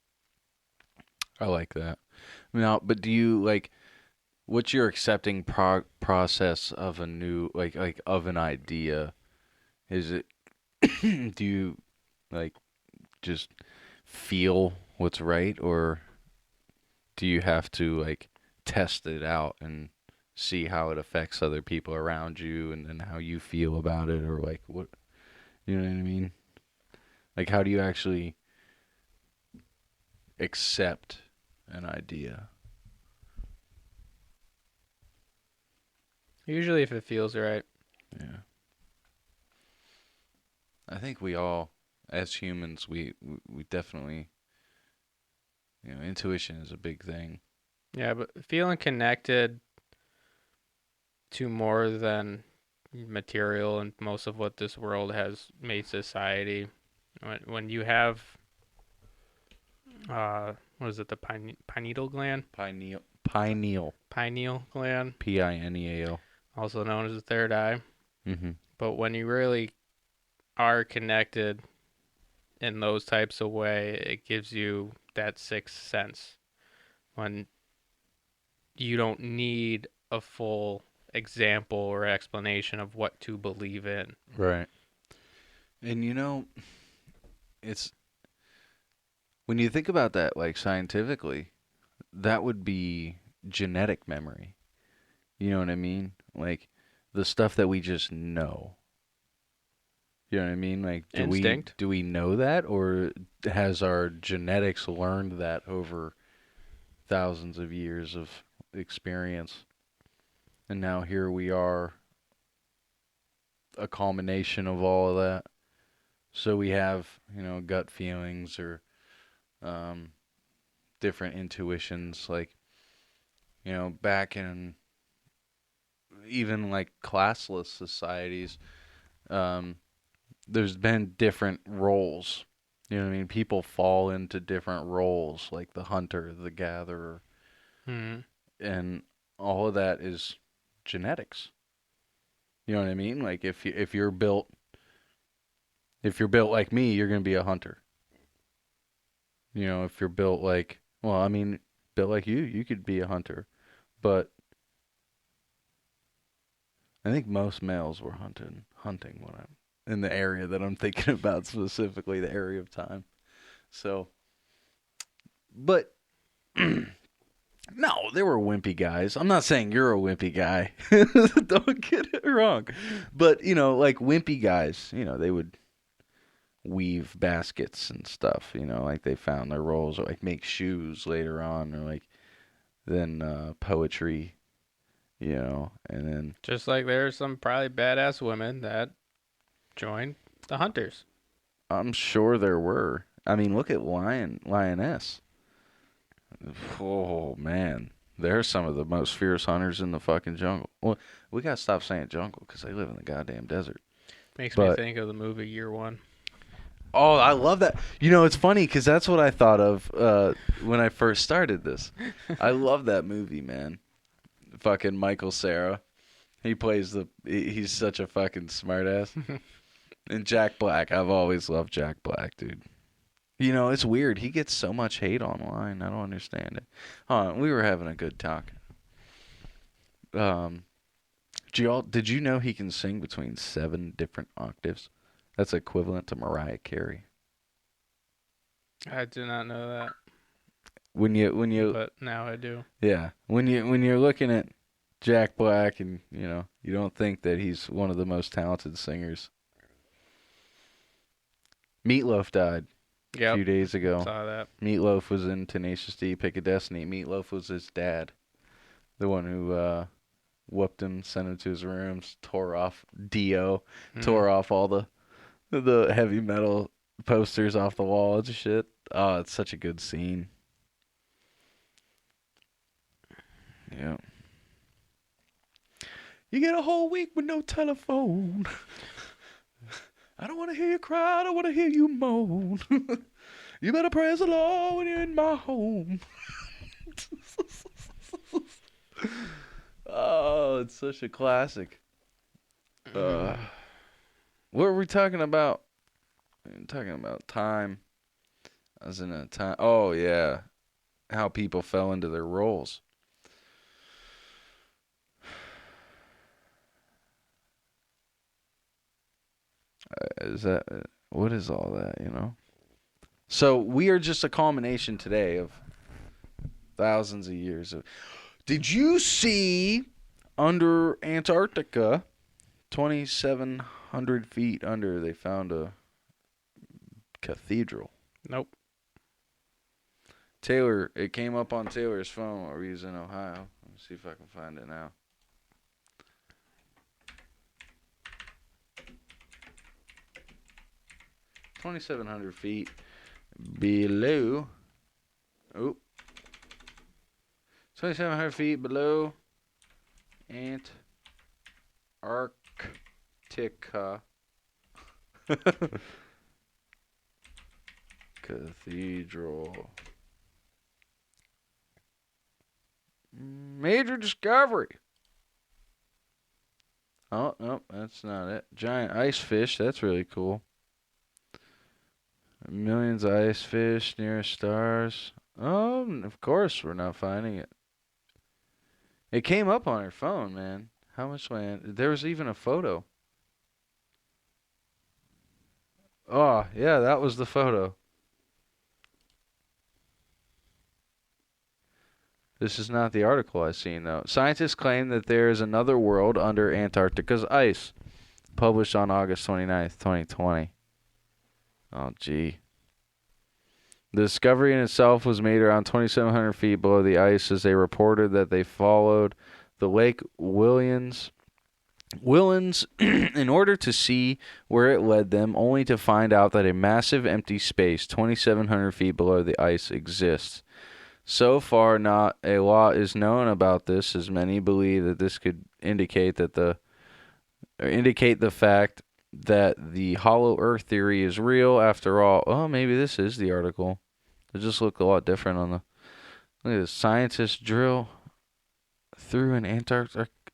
I like that. Now, but do you like what's your accepting process of a new like of an idea? Is it do you like just feel what's right, or do you have to like test it out and see how it affects other people around you and then how you feel about it, or like what, you know what I mean? Like, how do you actually accept an idea? Usually if it feels right. Yeah. I think we all, as humans, we definitely, intuition is a big thing. Yeah, but feeling connected to more than material and most of what this world has made society. When you have, what is it, the pineal gland? Pineal. Pineal gland, Pineal. also known as the third eye. Mm-hmm. But when you really are connected in those types of way, it gives you that sixth sense. When you don't need a full example or explanation of what to believe in. Right. And it's when you think about that like scientifically, that would be genetic memory. You know what I mean? Like the stuff that we just know. You know what I mean? Like, Instinct. do we know that, or has our genetics learned that over thousands of years of experience? And now here we are, a culmination of all of that. So we have, gut feelings or um, different intuitions. Like, back in even like classless societies, um, there's been different roles. You know what I mean? People fall into different roles, like the hunter, the gatherer, Hmm. and all of that is genetics. You know what I mean? Like if you're built like me, you're gonna be a hunter. If you're built like, well, I mean, built like you could be a hunter. But I think most males were hunting when I'm in the area that I'm thinking about, specifically the area of time. So, but no, they were wimpy guys. I'm not saying you're a wimpy guy. Don't get it wrong. But, like wimpy guys, they would weave baskets and stuff, like they found their roles, or like make shoes later on, or like then poetry, and then Just like there's some probably badass women that joined the hunters. I'm sure there were. I mean, look at lioness. Oh man, they're some of the most fierce hunters in the fucking jungle. Well, we gotta stop saying jungle because they live in the goddamn desert. Makes me But think of the movie Year One. oh, I love that. It's funny because that's what I thought of when I first started this. I love that movie, man. Fucking Michael Cera. He plays he's such a fucking smartass. And Jack Black. I've always loved Jack Black, dude. It's weird. He gets so much hate online. I don't understand it. We were having a good talk. Did you know he can sing between 7 different octaves? That's equivalent to Mariah Carey. I did not know that, When you but now I do. yeah, when you're looking at Jack Black and, you don't think that he's one of the most talented singers. Meatloaf died a Yep, few days ago. saw that. Meatloaf was in Tenacious D, Pick of Destiny. Meatloaf was his dad. The one who whooped him, sent him to his rooms, tore off tore off all the heavy metal posters off the walls and shit. Oh, it's such a good scene. Yeah. You get a whole week with no telephone. I don't want to hear you cry. I don't want to hear you moan. You better praise the Lord when you're in my home. Oh, it's such a classic. What were we talking about? We were talking about time. I was in a time. Oh, yeah. How people fell into their roles. What is all that? So we are just a culmination today of thousands of years of. Did you see under Antarctica, 2,700 feet under, they found a cathedral? Nope. Taylor, it came up on Taylor's phone while he was in Ohio. Let me see if I can find it now. $2,700 below. Oh. 2,700 feet below Antarctica. Cathedral. Major discovery. Oh, no, that's not it. Giant ice fish. That's really cool. Millions of ice fish near stars. Oh, of course we're not finding it. It came up on her phone, man. How much land? There was even a photo. Oh, yeah, that was the photo. This is not the article I've seen, though. Scientists claim that there is another world under Antarctica's ice. published on August 29th, 2020. Oh, gee. The discovery in itself was made around 2,700 feet below the ice as they reported that they followed the Lake Willans in order to see where it led them, only to find out that a massive empty space 2,700 feet below the ice exists. So far, not a lot is known about this, as many believe that this could indicate the fact that the hollow Earth theory is real. After all, oh, maybe this is the article. It just looked a lot different on the. Look at this. Scientists drill through an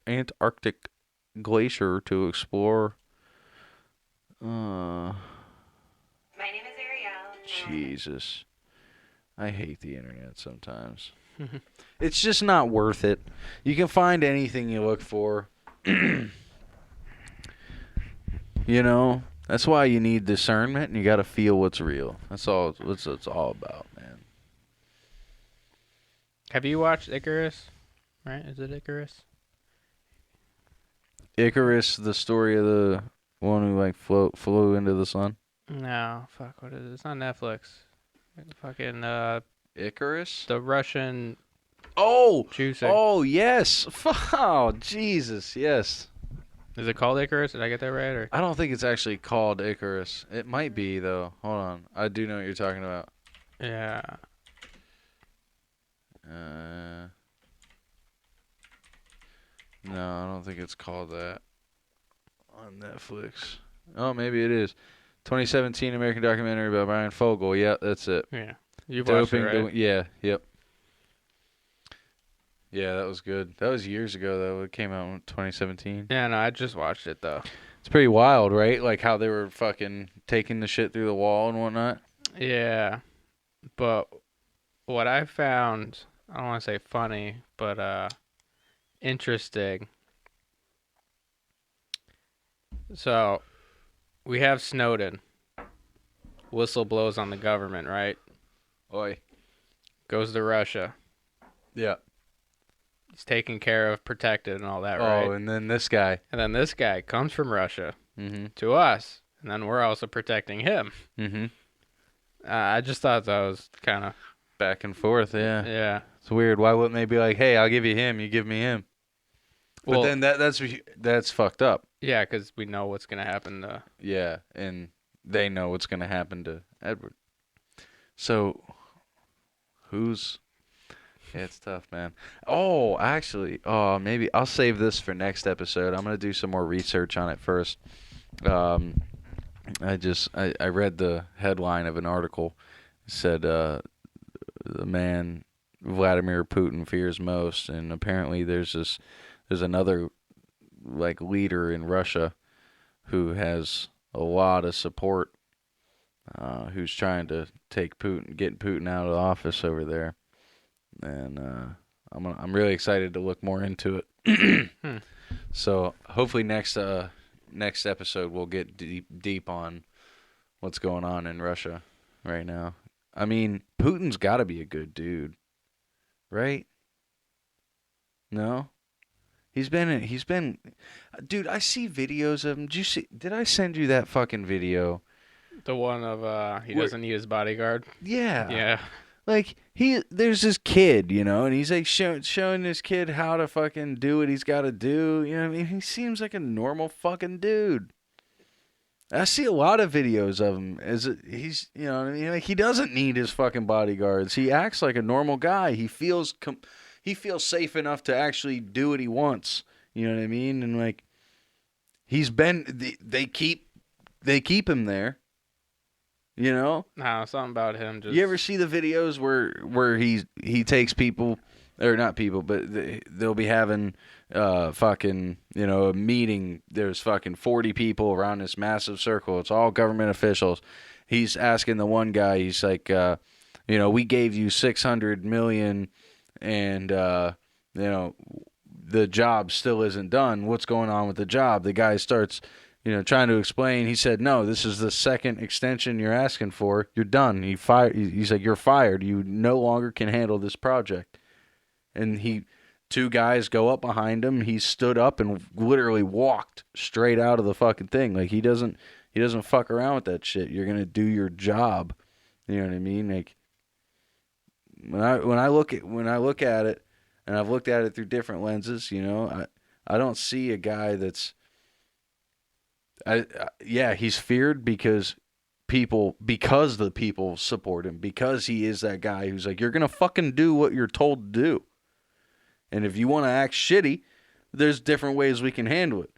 Antarctic glacier to explore. My name is Ariel. Jesus. I hate the internet sometimes. It's just not worth it. You can find anything you look for. You know, that's why you need discernment, and you got to feel what's real. That's all. What's it's all about, man. Have you watched Icarus? Right? Is it Icarus? Icarus, the story of the one who like flew into the sun. No, fuck. What is it? It's on Netflix. Fucking Icarus. the Russian Oh. juicing. Oh yes. Oh Jesus. Yes. Is it called Icarus? Did I get that right? Or I don't think it's actually called Icarus. It might be though. Hold on. I do know what you're talking about. yeah. No, I don't think it's called that on Netflix. Oh, maybe it is. 2017 American documentary about Brian Fogel. Yeah, that's it. Yeah. You've watched it, right? Yeah, yep. Yeah, that was good. That was years ago, though. It came out in 2017. Yeah, no, I just watched it, though. It's pretty wild, right? Like how they were fucking taking the shit through the wall and whatnot. Yeah. But what I found, I don't want to say funny, but interesting. So, we have Snowden. Whistle blows on the government, right? Oi. Goes to Russia. Yeah. He's taken care of, protected, and all that, right? Oh, and then this guy. And then this guy comes from Russia Mm-hmm. to us, and then we're also protecting him. Mm-hmm. I just thought that was kind of... Back and forth, yeah. Yeah. It's weird. Why wouldn't they be like, hey, I'll give you him, you give me him? But Well, then that's fucked up. yeah, because we know what's going to happen to... Yeah, and they know what's going to happen to Edward. So, yeah, it's tough, man. Oh, actually, maybe I'll save this for next episode. I'm going to do some more research on it first. I read the headline of an article. It said the man Vladimir Putin fears most, and apparently there's another like leader in Russia who has a lot of support, who's trying to get Putin out of the office over there, and I'm really excited to look more into it. So hopefully next episode we'll get deep on what's going on in Russia right now. I mean, Putin's got to be a good dude, right? No? He's been, dude, I see videos of him. Did I send you that fucking video? The one of, he doesn't need his bodyguard. Yeah. Yeah. Like, there's this kid, you know, and he's like showing this kid how to fucking do what he's got to do. You know what I mean? He seems like a normal fucking dude. I see a lot of videos of him he's, you know what I mean? Like, he doesn't need his fucking bodyguards. He acts like a normal guy. He feels safe enough to actually do what he wants. You know what I mean? And like, they keep him there. You know? No, something about him just... You ever see the videos where he takes people, or not people, but they'll be having fucking, you know, a meeting. There's fucking 40 people around this massive circle. It's all government officials. He's asking the one guy, he's like, you know, we gave you $600 million and, you know, the job still isn't done. What's going on with the job? The guy starts, you know, trying to explain. He said, no, this is the second extension you're asking for. You're done. He's like, you're fired. You no longer can handle this project. And 2 guys go up behind him. He stood up and literally walked straight out of the fucking thing. Like he doesn't fuck around with that shit. You're gonna do your job. You know what I mean? Like when I look at it, and I've looked at it through different lenses. You know, I don't see a guy that's yeah, he's feared because the people support him, because he is that guy who's like, you're gonna fucking do what you're told to do. And if you want to act shitty, there's different ways we can handle it.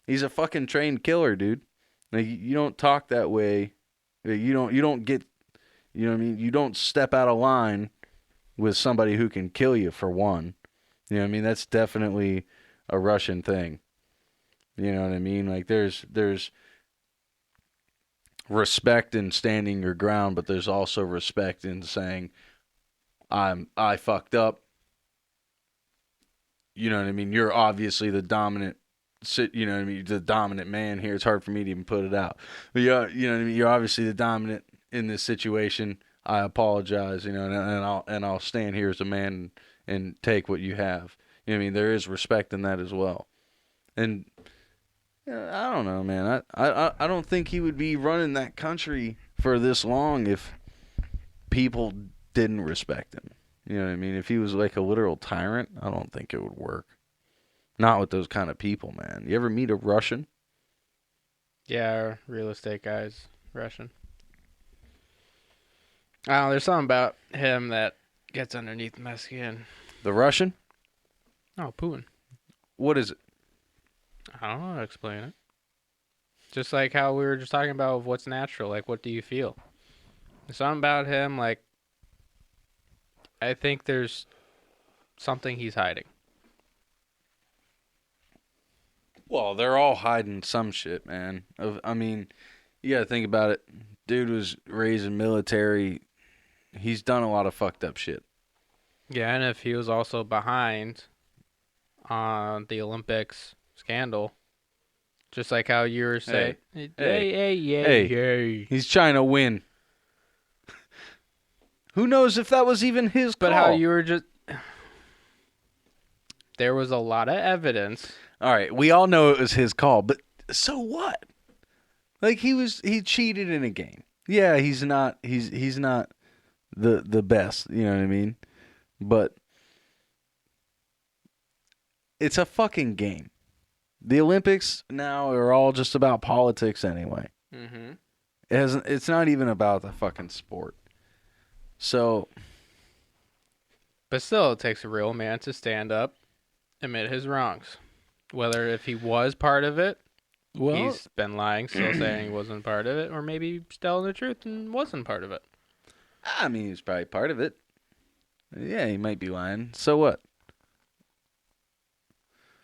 He's a fucking trained killer, dude. Like, you don't talk that way. You don't get, you know what I mean? You don't step out of line with somebody who can kill you, for one. You know what I mean? That's definitely a Russian thing. You know what I mean? Like, there's respect in standing your ground, but there's also respect in saying, I fucked up. You know what I mean? You're obviously the dominant, you know what I mean? The dominant man here. It's hard for me to even put it out. But you know what I mean? You're obviously the dominant in this situation. I apologize, you know, and I'll stand here as a man and take what you have. You know what I mean? There is respect in that as well. And I don't know, man. I don't think he would be running that country for this long if people didn't respect him. You know what I mean? If he was like a literal tyrant, I don't think it would work. Not with those kind of people, man. You ever meet a Russian? Yeah, our real estate guy's Russian. I don't know, there's something about him that gets underneath my skin. The Russian? Oh, Putin. What is it? I don't know how to explain it. Just like how we were just talking about what's natural. Like, what do you feel? There's something about him, like, I think there's something he's hiding. Well, they're all hiding some shit, man. I mean, you gotta think about it. Dude was raised in military. He's done a lot of fucked up shit. Yeah, and if he was also behind on the Olympics scandal, just like how you were saying, Hey. He's trying to win. Who knows if that was even his call? But how you were just... There was a lot of evidence. All right, we all know it was his call, but so what? Like, he cheated in a game. Yeah, he's not the best, you know what I mean? But it's a fucking game. The Olympics now are all just about politics anyway. Mm-hmm. It's not even about the fucking sport. So, but still, it takes a real man to stand up, admit his wrongs. Whether if he was part of it, well, he's been lying, still saying he wasn't part of it, or maybe he's telling the truth and wasn't part of it. I mean, he's probably part of it. Yeah, he might be lying. So what?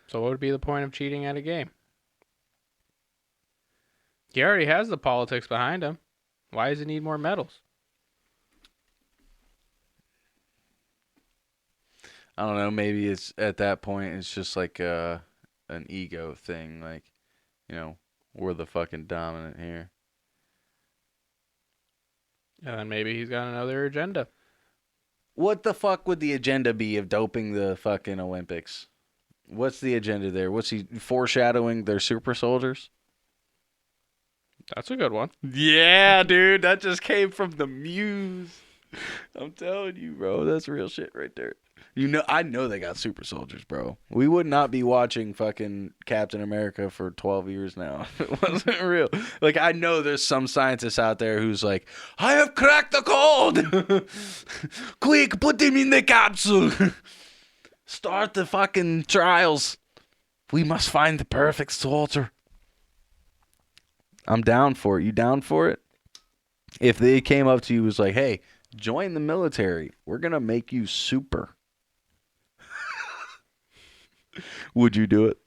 So what would be the point of cheating at a game? He already has the politics behind him. Why does he need more medals? I don't know. Maybe it's at that point, it's just like an ego thing. Like, you know, we're the fucking dominant here. And then maybe he's got another agenda. What the fuck would the agenda be of doping the fucking Olympics? What's the agenda there? What's he foreshadowing? Their super soldiers? That's a good one. Yeah, dude. That just came from the muse. I'm telling you, bro. That's real shit right there. You know, I know they got super soldiers, bro. We would not be watching fucking Captain America for 12 years now if it wasn't real. Like, I know there's some scientist out there who's like, I have cracked the code. Quick, put him in the capsule. Start the fucking trials. We must find the perfect soldier. I'm down for it. You down for it? If they came up to you and was like, hey, join the military. We're going to make you super. Would you do it?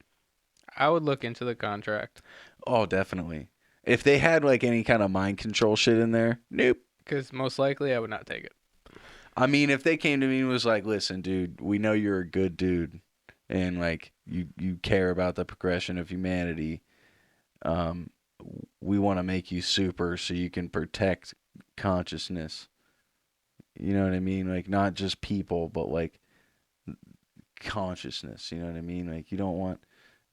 I would look into the contract. Oh, definitely. If they had like any kind of mind control shit in there, nope. Because most likely I would not take it. I mean, if they came to me and was like, listen, dude, we know you're a good dude and like you care about the progression of humanity. We want to make you super so you can protect consciousness. You know what I mean? Like, not just people, but like consciousness. You know what I mean? Like, you don't want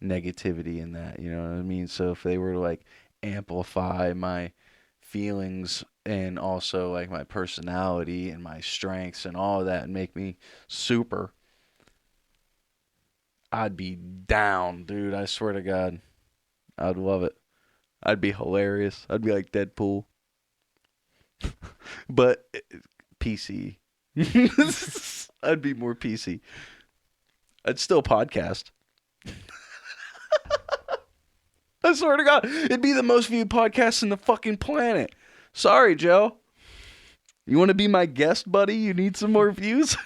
negativity in that. You know what I mean? So if they were to like amplify my feelings and also like my personality and my strengths and all of that and make me super, I'd be down, dude. I swear to God. I'd love it. I'd be hilarious. I'd be like Deadpool. But PC. I'd be more PC. I'd still podcast. I swear to God, it'd be the most viewed podcast in the fucking planet. Sorry, Joe. You want to be my guest, buddy? You need some more views?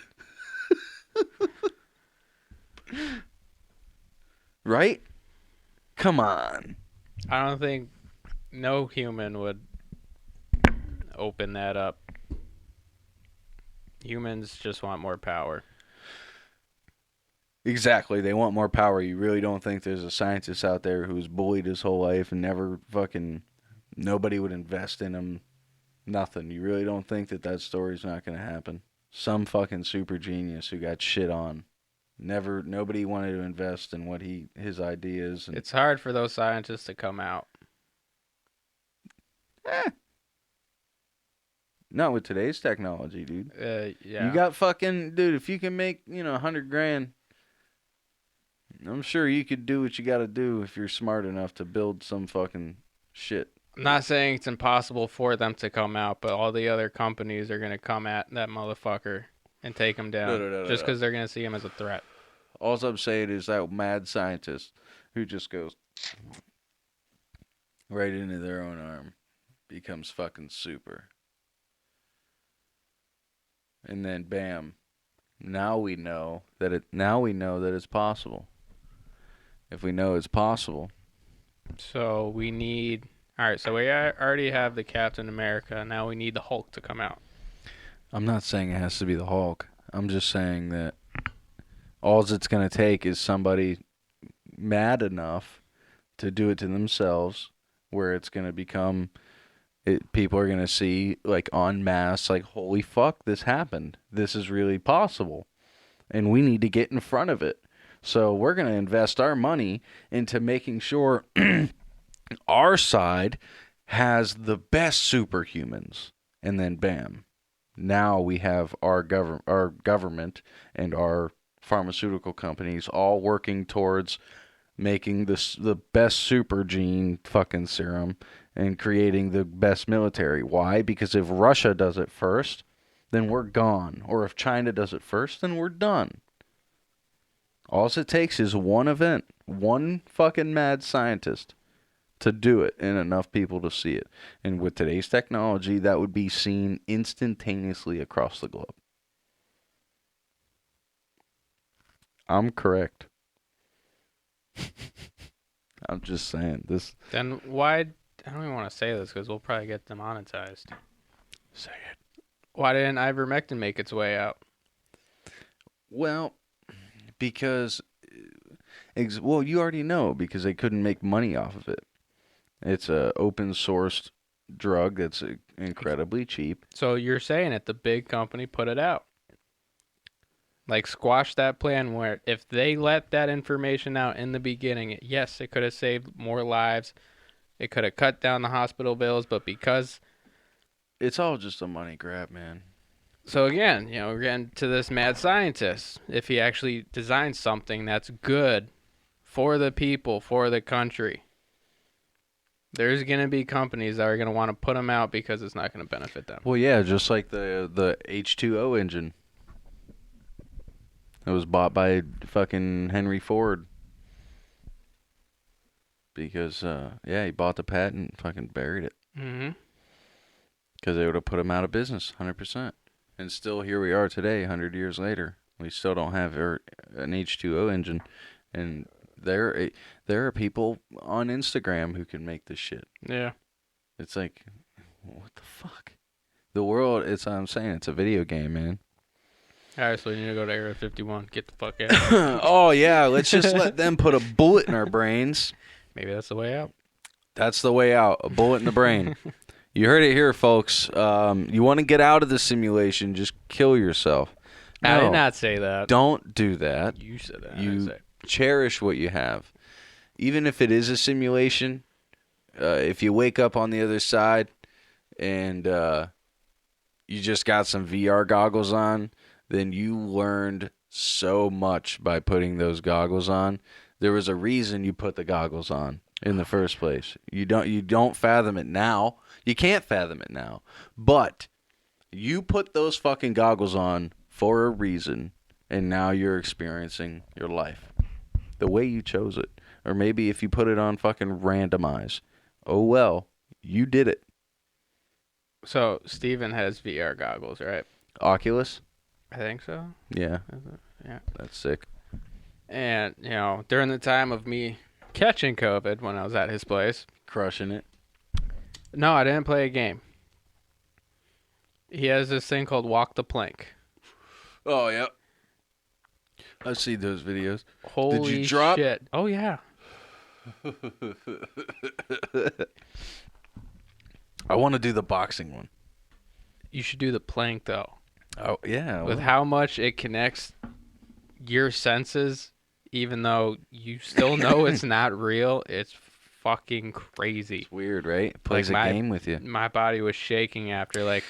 Right? Come on. I don't think no human would open that up. Humans just want more power. Exactly. They want more power. You really don't think there's a scientist out there who's bullied his whole life and never fucking, nobody would invest in him. Nothing. You really don't think that story's not going to happen. Some fucking super genius who got shit on. Nobody wanted to invest in what his ideas. And it's hard for those scientists to come out. Not with today's technology, dude. Yeah. You got fucking, dude, if you can make, $100,000, I'm sure you could do what you got to do if you're smart enough to build some fucking shit. I'm not saying it's impossible for them to come out, but all the other companies are going to come at that motherfucker and take him down just because they're going to see him as a threat. All I'm saying is that mad scientist who just goes right into their own arm becomes fucking super. And then bam, now we know that it's possible. If we know it's possible. So we need, all right, so we already have the Captain America. Now we need the Hulk to come out. I'm not saying it has to be the Hulk. I'm just saying that all it's going to take is somebody mad enough to do it to themselves where it's going to become, people are going to see like en masse, like, holy fuck, this happened. This is really possible. And we need to get in front of it. So we're going to invest our money into making sure our side has the best superhumans. And then bam, now we have our government and our pharmaceutical companies all working towards making the best super gene fucking serum and creating the best military. Why? Because if Russia does it first, then we're gone. Or if China does it first, then we're done. All it takes is one event, one fucking mad scientist to do it and enough people to see it. And with today's technology, that would be seen instantaneously across the globe. I'm correct. I'm just saying this. Then why, I don't even want to say this because we'll probably get demonetized. Say it. Why didn't Ivermectin make its way out? Well, because, well, you already know, because they couldn't make money off of it. It's a open sourced drug that's incredibly cheap. So you're saying that the big company put it out. Like, squash that plan where if they let that information out in the beginning, yes, it could have saved more lives. It could have cut down the hospital bills, but because... It's all just a money grab, man. So again, we're getting to this mad scientist. If he actually designs something that's good for the people, for the country, there's going to be companies that are going to want to put them out because it's not going to benefit them. Well, yeah, just like the H2O engine. It was bought by fucking Henry Ford. Because, he bought the patent and fucking buried it. Mm-hmm. Because they would have put him out of business, 100%. And still, here we are today, 100 years later. We still don't have an H2O engine. And there are people on Instagram who can make this shit. Yeah. It's like, what the fuck? The world, I'm saying, it's a video game, man. All right, so we need to go to Area 51. Get the fuck out. Oh, yeah, let's just let them put a bullet in our brains. Maybe that's the way out. That's the way out, a bullet in the brain. You heard it here, folks. You want to get out of the simulation, just kill yourself. I did No. not say that. Don't do that. You said that. I You didn't say it. cherish what you have. Even if it is a simulation, if you wake up on the other side and you just got some VR goggles on, then you learned so much by putting those goggles on. There was a reason you put the goggles on in the first place. You don't fathom it now. You can't fathom it now. But you put those fucking goggles on for a reason, and now you're experiencing your life the way you chose it. Or maybe if you put it on fucking randomize. Oh well, you did it. So Steven has VR goggles, right? Oculus? I think so. Yeah, Yeah. that's sick. And, during the time of me catching COVID when I was at his place, Crushing it. no, I didn't play a game. He has this thing called Walk the Plank. Oh, yeah. I've seen those videos. Holy Did you drop? shit. Oh, yeah. I want to do the boxing one. You should do the plank, though. Oh, yeah. With how much it connects your senses, even though you still know it's not real, it's fucking crazy. It's weird, right? It plays Like a game with you. My body was shaking after, like...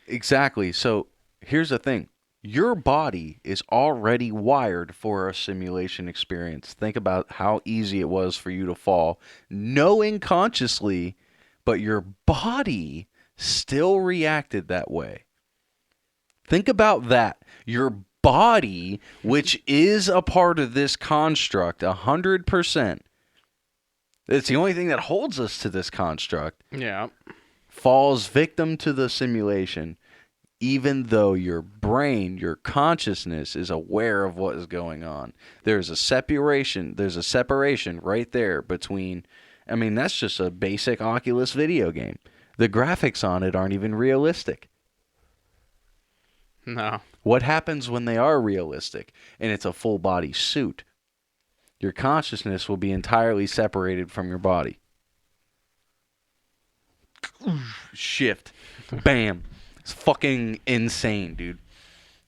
Exactly. So here's the thing. Your body is already wired for a simulation experience. Think about how easy it was for you to fall, knowing consciously, but your body still reacted that way. Think about that. Your body, which is a part of this construct, 100%. It's the only thing that holds us to this construct. Yeah. Falls victim to the simulation, even though your brain, your consciousness is aware of what is going on. There's a separation right there between, I mean, that's just a basic Oculus video game. The graphics on it aren't even realistic. No. What happens when they are realistic and it's a full body suit? Your consciousness will be entirely separated from your body. Shift. Bam. It's fucking insane, dude.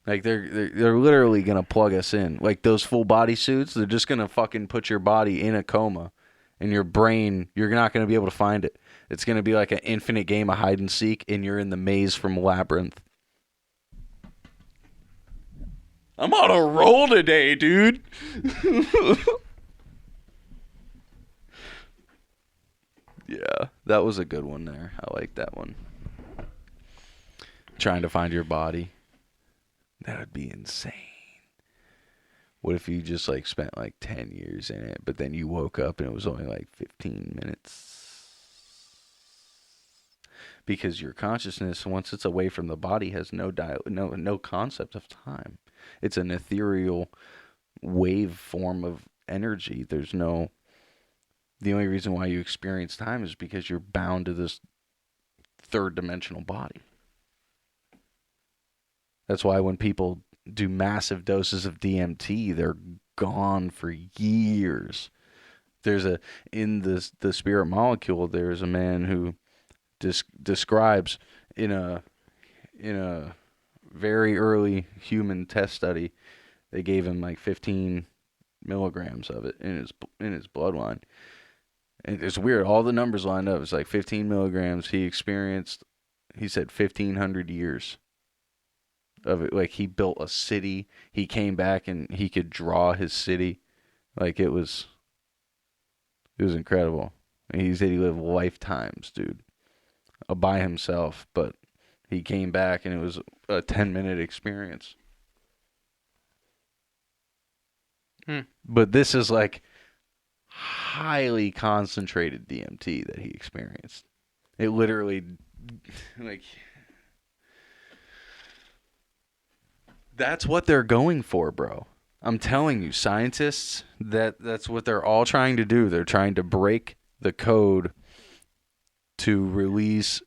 Like they're literally gonna plug us in. Like those full body suits, they're just gonna fucking put your body in a coma, and your brain, you're not gonna be able to find it. It's gonna be like an infinite game of hide and seek, and you're in the maze from Labyrinth. I'm on a roll today, dude. Yeah, that was a good one there. I like that one. Trying to find your body. That would be insane. What if you just like spent like 10 years in it, but then you woke up and it was only like 15 minutes? Because your consciousness, once it's away from the body, has no concept of time. It's an ethereal wave form of energy. The only reason why you experience time is because you're bound to this third dimensional body. That's why when people do massive doses of DMT, they're gone for years. In the spirit molecule, there's a man who describes in a very early human test study, they gave him like 15 milligrams of it in his bloodline. And it's weird. All the numbers lined up. It's like 15 milligrams. He said 1,500 years of it. Like he built a city. He came back and he could draw his city. Like it was incredible. And he said he lived lifetimes, dude, by himself. But he came back and it was a 10-minute experience. But this is like highly concentrated DMT that he experienced. It literally, like, that's what they're going for, bro. I'm telling you, scientists, that's what they're all trying to do. They're trying to break the code to release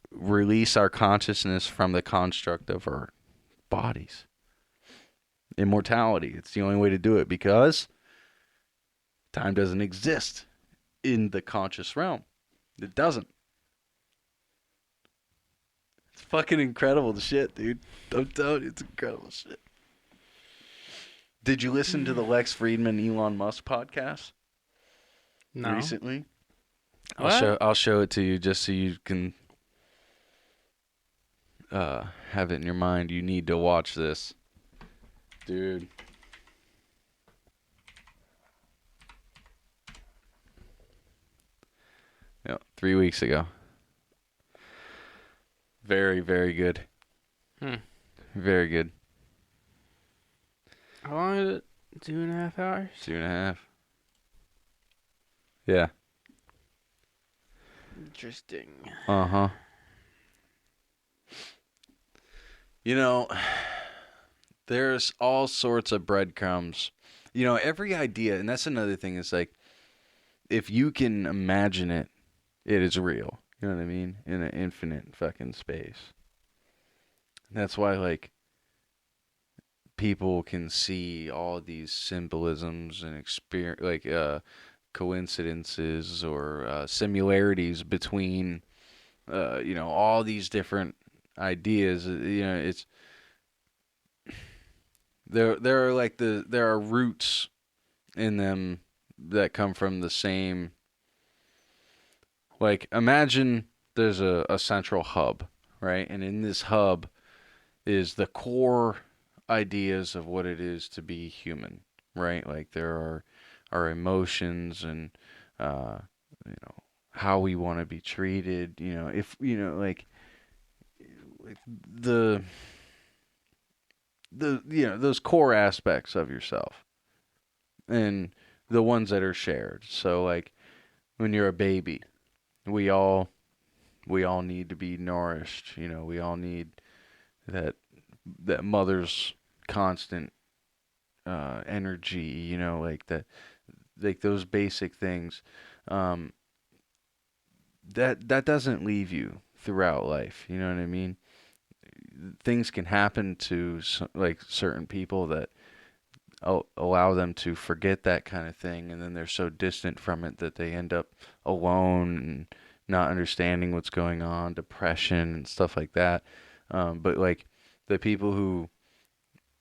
our consciousness from the construct of our bodies. Immortality. It's the only way to do it because time doesn't exist in the conscious realm. It doesn't. It's fucking incredible shit, dude. I'm telling you, it's incredible shit. Did you listen to the Lex Friedman Elon Musk podcast No. recently? What? I'll show it to you just so you can have it in your mind. You need to watch this, dude. Yeah, 3 weeks ago. Very, very good. Very good. How long is it? 2.5 hours? 2.5. Yeah. Interesting. Uh-huh. You know, there's all sorts of breadcrumbs. You know, every idea, and that's another thing, is like, if you can imagine it, it is real. You know what I mean? In an infinite fucking space. That's why, like, people can see all these symbolisms and experience, like, coincidences or similarities between, you know, all these different ideas. You know, it's there are like there are roots in them that come from the same. Like, imagine there's a central hub, right? And in this hub is the core ideas of what it is to be human, right? Like, there are our emotions and, you know, how we want to be treated, you know, if, you know, like the, you know, those core aspects of yourself and the ones that are shared. So, like, when you're a baby, we all need to be nourished. You know, we all need that mother's constant energy. You know, like that, like those basic things. That doesn't leave you throughout life. You know what I mean? Things can happen to like certain people that allow them to forget that kind of thing, and then they're so distant from it that they end up alone and not understanding what's going on, depression and stuff like that. But like the people who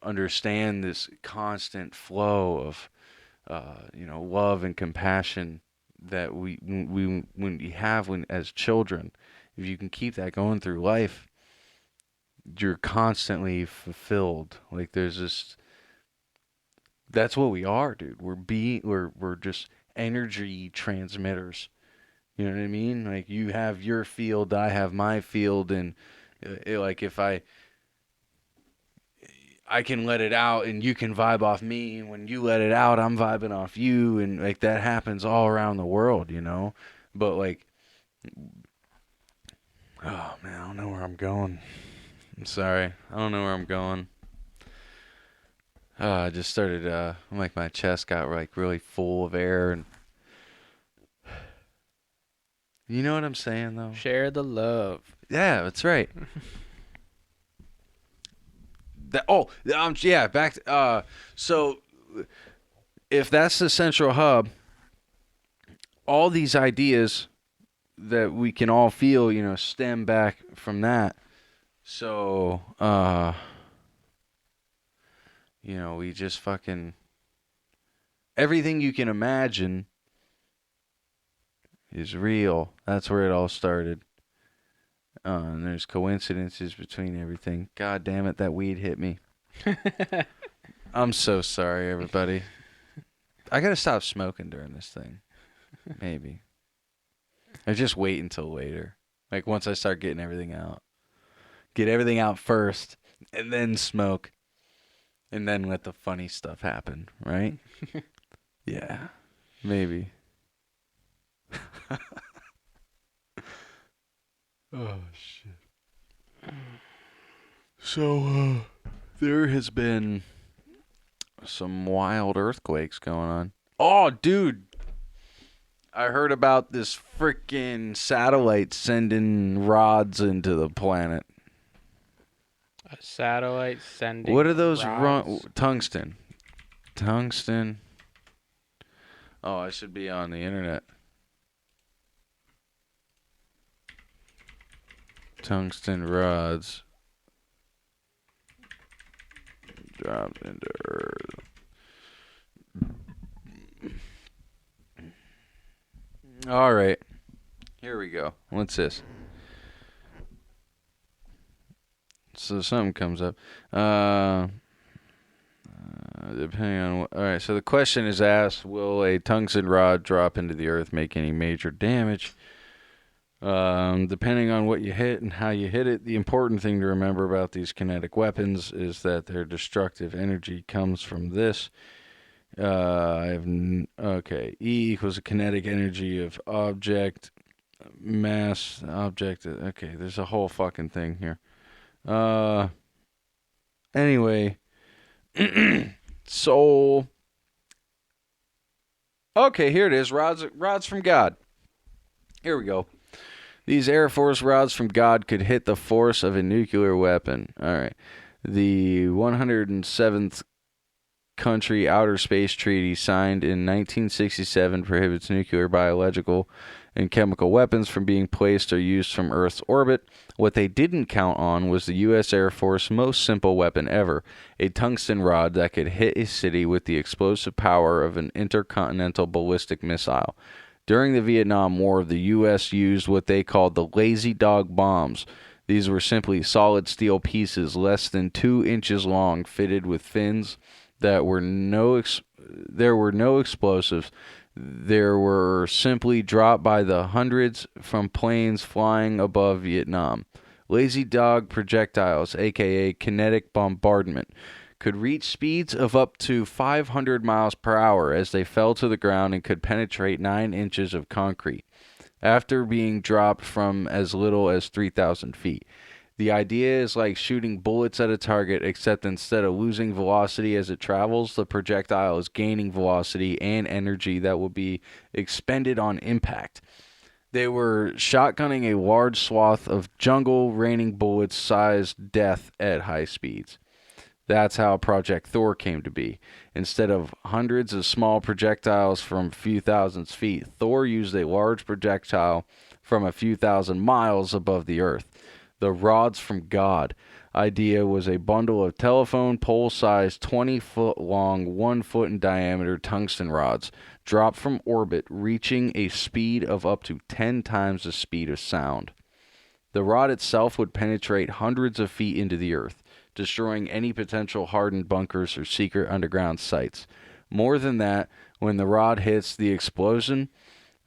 understand this constant flow of you know, love and compassion that when we have when as children, if you can keep that going through life, you're constantly fulfilled. Like, there's this. That's what we are, dude. We're just energy transmitters. You know what I mean? Like, you have your field, I have my field, and like, if I can let it out and you can vibe off me, and when you let it out, I'm vibing off you, and like that happens all around the world, you know? But like, oh man, I don't know where I'm going. I'm sorry. I don't know where I'm going. I just started like my chest got like really full of air, and you know what I'm saying though? Share the love. Yeah, that's right. Yeah, back to, so if that's the central hub, all these ideas that we can all feel, you know, stem back from that. So, you know, we just fucking everything you can imagine is real. That's where it all started. And there's coincidences between everything. God damn it, that weed hit me. I'm so sorry, everybody. I gotta stop smoking during this thing. Maybe. Or just wait until later. Like, once I start getting everything out. Get everything out first, and then smoke. And then let the funny stuff happen, right? Yeah. Maybe. Oh, shit. So, there has been some wild earthquakes going on. Oh, dude. I heard about this freaking satellite sending rods into the planet. A satellite sending. What are those rods? tungsten? Tungsten. Oh, I should be on the internet. Tungsten rods dropped into Earth. All right. Here we go. What's this? So something comes up. Depending on what. All right. So the question is asked: will a tungsten rod drop into the earth make any major damage? Depending on what you hit and how you hit it, the important thing to remember about these kinetic weapons is that their destructive energy comes from this. Okay. E equals the kinetic energy of object mass object. Okay, there's a whole fucking thing here. Anyway, soul. Okay, here it is. Rods from God. Here we go. These Air Force rods from God could hit the force of a nuclear weapon. All right. The 107th country outer space treaty signed in 1967 prohibits nuclear, biological, and chemical weapons from being placed or used from Earth's orbit. What they didn't count on was the U.S. Air Force's most simple weapon ever, a tungsten rod that could hit a city with the explosive power of an intercontinental ballistic missile. During the Vietnam War, the U.S. used what they called the lazy dog bombs. These were simply solid steel pieces less than 2 inches long, fitted with fins. There were no explosives. There were simply dropped by the hundreds from planes flying above Vietnam. Lazy dog projectiles, aka kinetic bombardment, could reach speeds of up to 500 miles per hour as they fell to the ground and could penetrate 9 inches of concrete after being dropped from as little as 3,000 feet. The idea is like shooting bullets at a target, except instead of losing velocity as it travels, the projectile is gaining velocity and energy that will be expended on impact. They were shotgunning a large swath of jungle, raining bullets-sized death at high speeds. That's how Project Thor came to be. Instead of hundreds of small projectiles from a few thousand feet, Thor used a large projectile from a few thousand miles above the earth. The rods from God idea was a bundle of telephone pole-sized, 20-foot long, 1 foot in diameter tungsten rods dropped from orbit, reaching a speed of up to 10 times the speed of sound. The rod itself would penetrate hundreds of feet into the earth, destroying any potential hardened bunkers or secret underground sites. More than that, when the rod hits, the explosion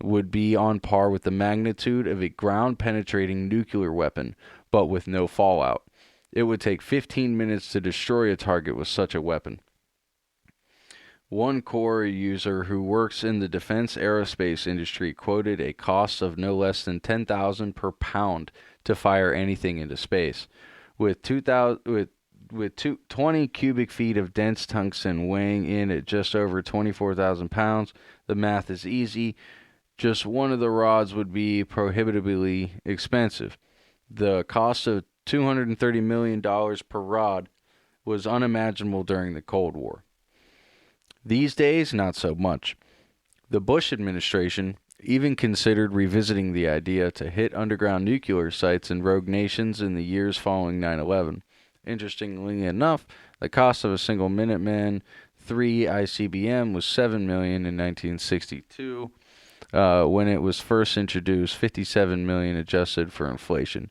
would be on par with the magnitude of a ground-penetrating nuclear weapon, but with no fallout. It would take 15 minutes to destroy a target with such a weapon. One Corps user who works in the defense aerospace industry quoted a cost of no less than $10,000 per pound to fire anything into space. With 20 cubic feet of dense tungsten weighing in at just over 24,000 pounds, the math is easy. Just one of the rods would be prohibitively expensive. The cost of $230 million per rod was unimaginable during the Cold War. These days, not so much. The Bush administration even considered revisiting the idea to hit underground nuclear sites in rogue nations in the years following 9/11. Interestingly enough, the cost of a single Minuteman III ICBM was $7 million in 1962. When it was first introduced, $57 million adjusted for inflation.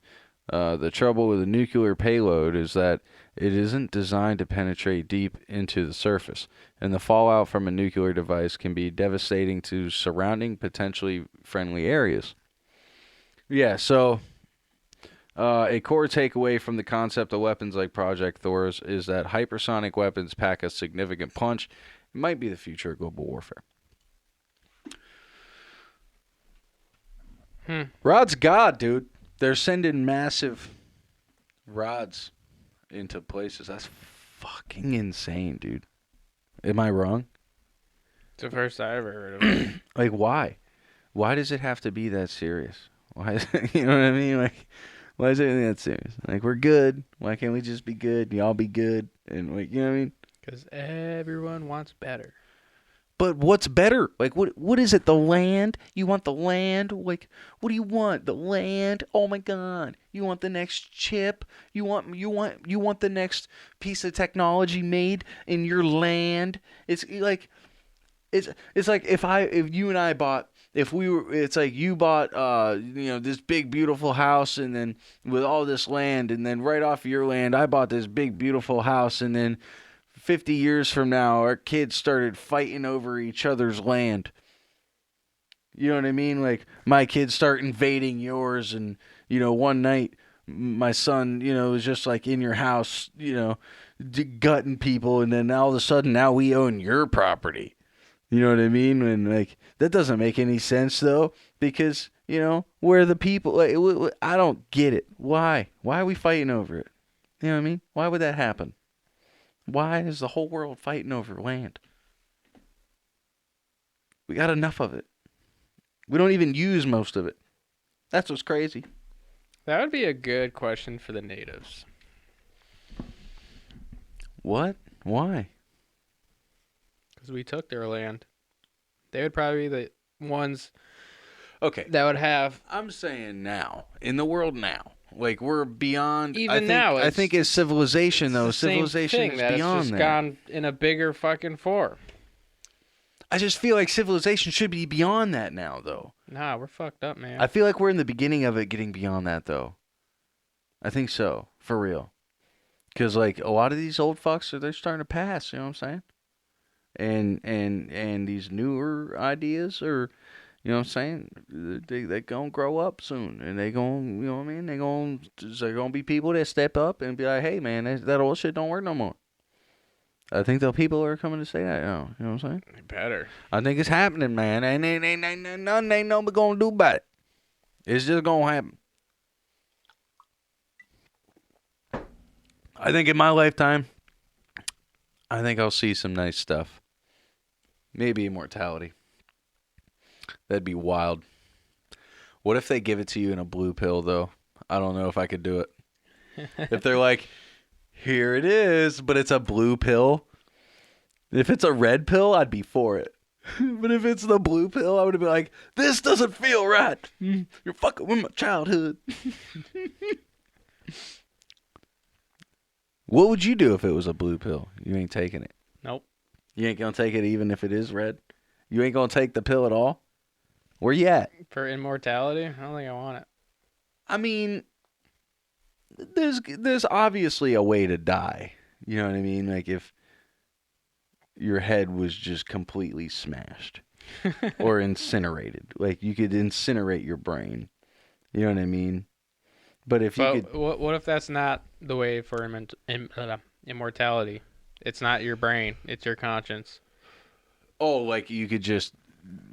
The trouble with a nuclear payload is that it isn't designed to penetrate deep into the surface, and the fallout from a nuclear device can be devastating to surrounding potentially friendly areas. Yeah, so a core takeaway from the concept of weapons like Project Thor's is that hypersonic weapons pack a significant punch. It might be the future of global warfare. Rod's God, dude. They're sending massive rods into places. That's fucking insane, dude. Am I wrong? It's the first I ever heard of it. Like, why? Why does it have to be that serious? Why is it, you know what I mean? Like, why is everything that serious? Like, we're good. Why can't we just be good? Y'all be good. And, like, you know what I mean? Because everyone wants better. But what's better? Like, what is it? The land? You want the land? Like, what do you want? The land? Oh my God! You want the next chip? You want the next piece of technology made in your land? It's like if you and I bought if we were, it's like you bought, this big beautiful house, and then with all this land, and then right off your land, I bought this big beautiful house, and then 50 years from now, our kids started fighting over each other's land. You know what I mean? Like, my kids start invading yours, and, one night, my son, was just like in your house, gutting people, and then all of a sudden, now we own your property. You know what I mean? And, like, that doesn't make any sense, though, because, we're the people. Like, I don't get it. Why? Why are we fighting over it? You know what I mean? Why would that happen? Why is the whole world fighting over land? We got enough of it. We don't even use most of it. That's what's crazy. That would be a good question for the natives. What? Why? Because we took their land. They would probably be the ones Okay. that would have. I'm saying now. In the world now. Like, we're beyond. Even now, I think as civilization, though, the same civilization thing, is that beyond it's just that. gone in a bigger fucking form. I just feel like civilization should be beyond that now, though. Nah, we're fucked up, man. I feel like we're in the beginning of it getting beyond that, though. I think so. For real. Because, like, a lot of these old fucks, they're starting to pass, you know what I'm saying? And these newer ideas are, you know what I'm saying? They gonna grow up soon, and they gonna, you know what I mean? They're gonna be people that step up and be like, hey, man, that old shit don't work no more. I think the people are coming to say that now. You know what I'm saying? They better. I think it's happening, man. Ain't nothing nobody gonna do about it. It's just gonna happen. I think in my lifetime, I think I'll see some nice stuff. Maybe immortality. That'd be wild. What if they give it to you in a blue pill, though? I don't know if I could do it. If they're like, here it is, but it's a blue pill. If it's a red pill, I'd be for it. But if it's the blue pill, I would be like, this doesn't feel right. You're fucking with my childhood. What would you do if it was a blue pill? You ain't taking it. Nope. You ain't gonna take it even if it is red? You ain't gonna take the pill at all? Where you at? For immortality? I don't think I want it. I mean, there's obviously a way to die. You know what I mean? Like, if your head was just completely smashed or incinerated. Like, you could incinerate your brain. You know what I mean? But if you could... What if that's not the way for immortality? It's not your brain. It's your conscience. Oh, like you could just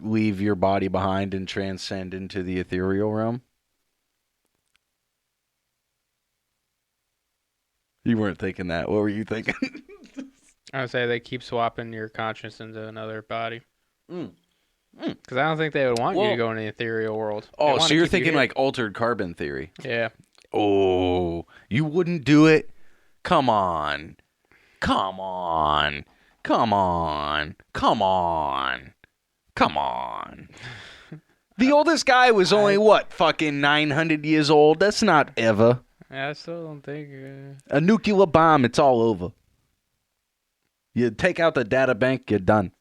leave your body behind and transcend into the ethereal realm? You weren't thinking that. What were you thinking? I would say they keep swapping your conscience into another body. Mm. Because I don't think they would want you to go in the ethereal world. Oh, so you're thinking like altered carbon theory. Yeah. Oh, you wouldn't do it? Come on. Come on. Come on. Come on. Come on. The oldest guy was only, fucking 900 years old? That's not ever. I still don't think... A nuclear bomb, it's all over. You take out the data bank, you're done.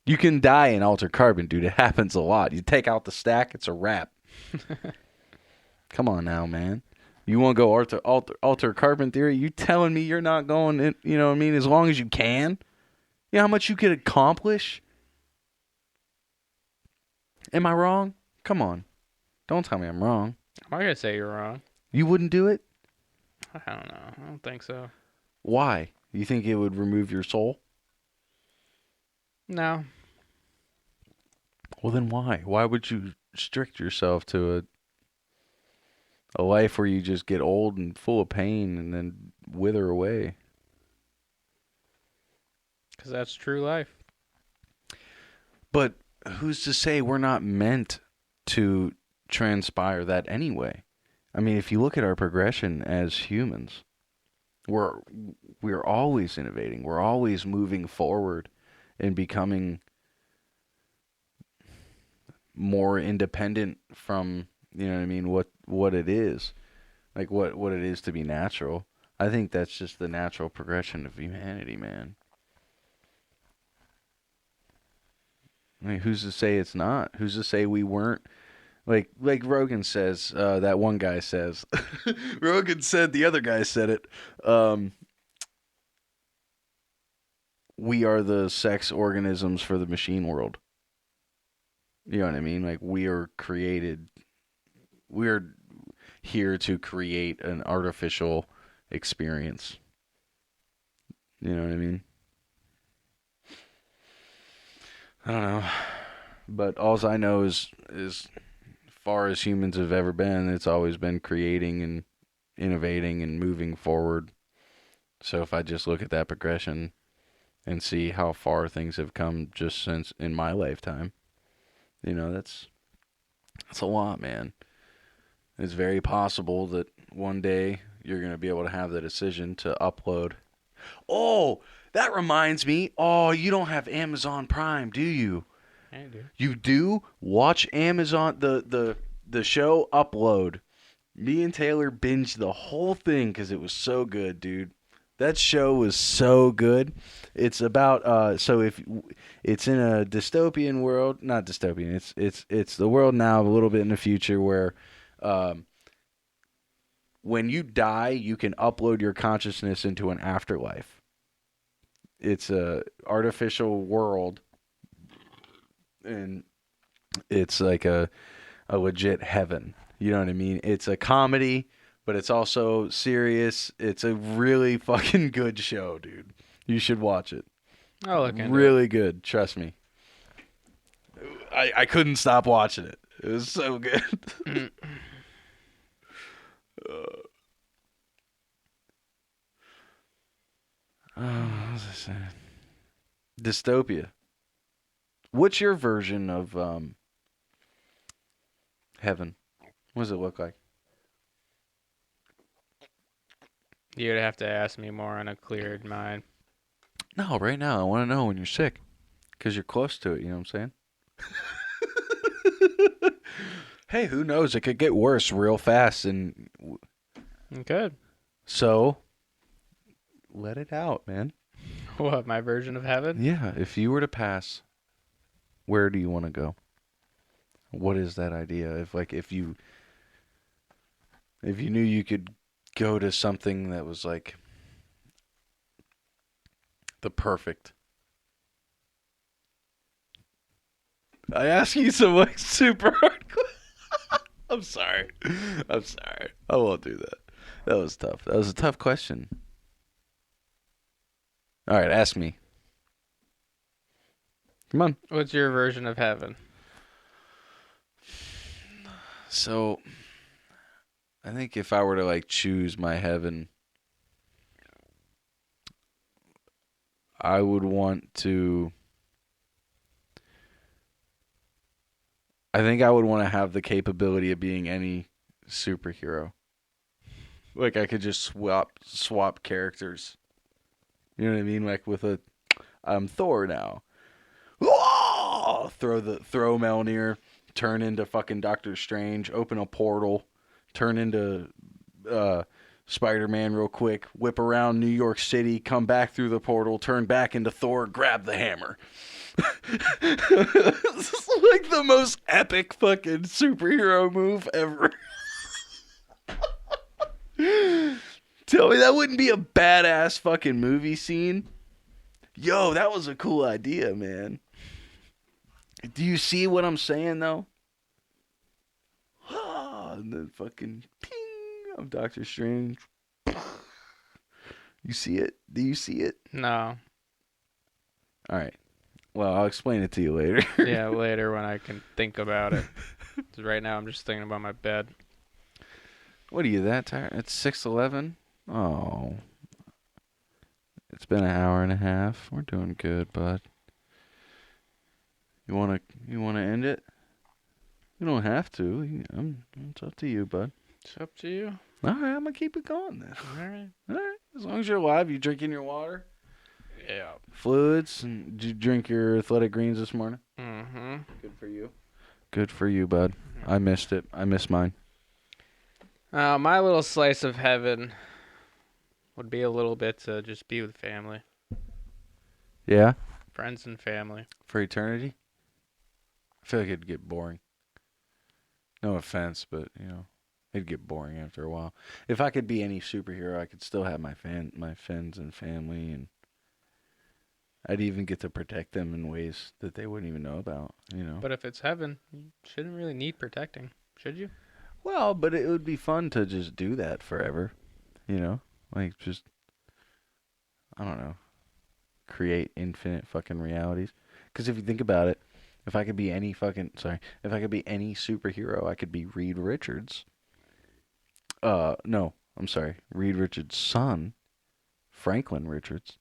You can die in altered carbon, dude. It happens a lot. You take out the stack, it's a wrap. Come on now, man. You want to go alter carbon theory? You telling me you're not going in, you know what I mean, as long as you can? You know how much you could accomplish? Am I wrong? Come on. Don't tell me I'm wrong. I'm not going to say you're wrong. You wouldn't do it? I don't know. I don't think so. Why? You think it would remove your soul? No. Well, then why? Why would you restrict yourself to a life where you just get old and full of pain and then wither away? Because that's true life. But who's to say we're not meant to transpire that anyway? I mean, if you look at our progression as humans, we're always innovating. We're always moving forward and becoming more independent from, you know what I mean, what it is. Like what it is to be natural. I think that's just the natural progression of humanity, man. I mean, who's to say it's not? Who's to say we weren't? Like Rogan says, that one guy says. Rogan said, the other guy said it. We are the sex organisms for the machine world. You know what I mean? Like, we're here to create an artificial experience. You know what I mean? I don't know. But all I know is as far as humans have ever been, it's always been creating and innovating and moving forward. So if I just look at that progression and see how far things have come just since in my lifetime, that's a lot, man. It's very possible that one day you're going to be able to have the decision to upload. Oh, that reminds me. Oh, you don't have Amazon Prime, do you? I do. You do? Watch Amazon, the show Upload. Me and Taylor binged the whole thing because it was so good, dude. That show was so good. It's about so if it's in a dystopian world, not dystopian. It's the world now, a little bit in the future where when you die, you can upload your consciousness into an afterlife. It's a artificial world, and it's like a legit heaven. You know what I mean? It's a comedy, but it's also serious. It's a really fucking good show, dude. You should watch it. I'll look into it. Really good. Trust me. I couldn't stop watching it. It was so good. What was I saying? Dystopia. What's your version of heaven? What does it look like? You'd have to ask me more on a cleared mind. No, right now I want to know when you're sick, because you're close to it. You know what I'm saying? Hey, who knows? It could get worse real fast, and Good. so let it out, man. What, my version of heaven? Yeah, if you were to pass, where do you want to go? What is that idea? If you knew you could go to something that was like the perfect. I ask you some like super hard questions. I'm sorry. I won't do that. That was tough. That was a tough question. All right, ask me. Come on. What's your version of heaven? So, I think if I were to like choose my heaven, I would want to. I think I would want to have the capability of being any superhero. Like I could just swap characters. You know what I mean? Like I'm Thor now. Throw Mjolnir, turn into fucking Doctor Strange, open a portal, turn into Spider-Man real quick, whip around New York City, come back through the portal, turn back into Thor, grab the hammer. This is like the most epic fucking superhero move ever. Tell me that wouldn't be a badass fucking movie scene? Yo, that was a cool idea, man. Do you see what I'm saying, though? And then fucking ping, I'm Doctor Strange. You see it? Do you see it? No. All right. Well, I'll explain it to you later. Yeah, later when I can think about it. 'Cause right now I'm just thinking about my bed. What are you, that tired? It's 6:11? Oh. It's been an hour and a half. We're doing good, bud. You wanna end it? You don't have to. It's up to you, bud. It's up to you. All right, I'm gonna keep it going then. All right. All right. As long as you're alive, you drinking your water, Yeah. fluids, and did you drink your athletic greens this morning? Mm-hmm. Good for you. Good for you, bud. I missed it. I missed mine. My little slice of heaven would be a little bit to just be with family, Yeah, friends and family. for eternity. feel like it'd get boring. No offense, but it'd get boring after a while. If I could be any superhero, I could still have my friends and family, and I'd even get to protect them in ways that they wouldn't even know about. But if it's heaven, you shouldn't really need protecting, should you? Well, but it would be fun to just do that forever. Like just I don't know, create infinite fucking realities. Because if you think about it, if I could be any superhero, I could be Reed Richards. No, I'm sorry, Reed Richards' son, Franklin Richards,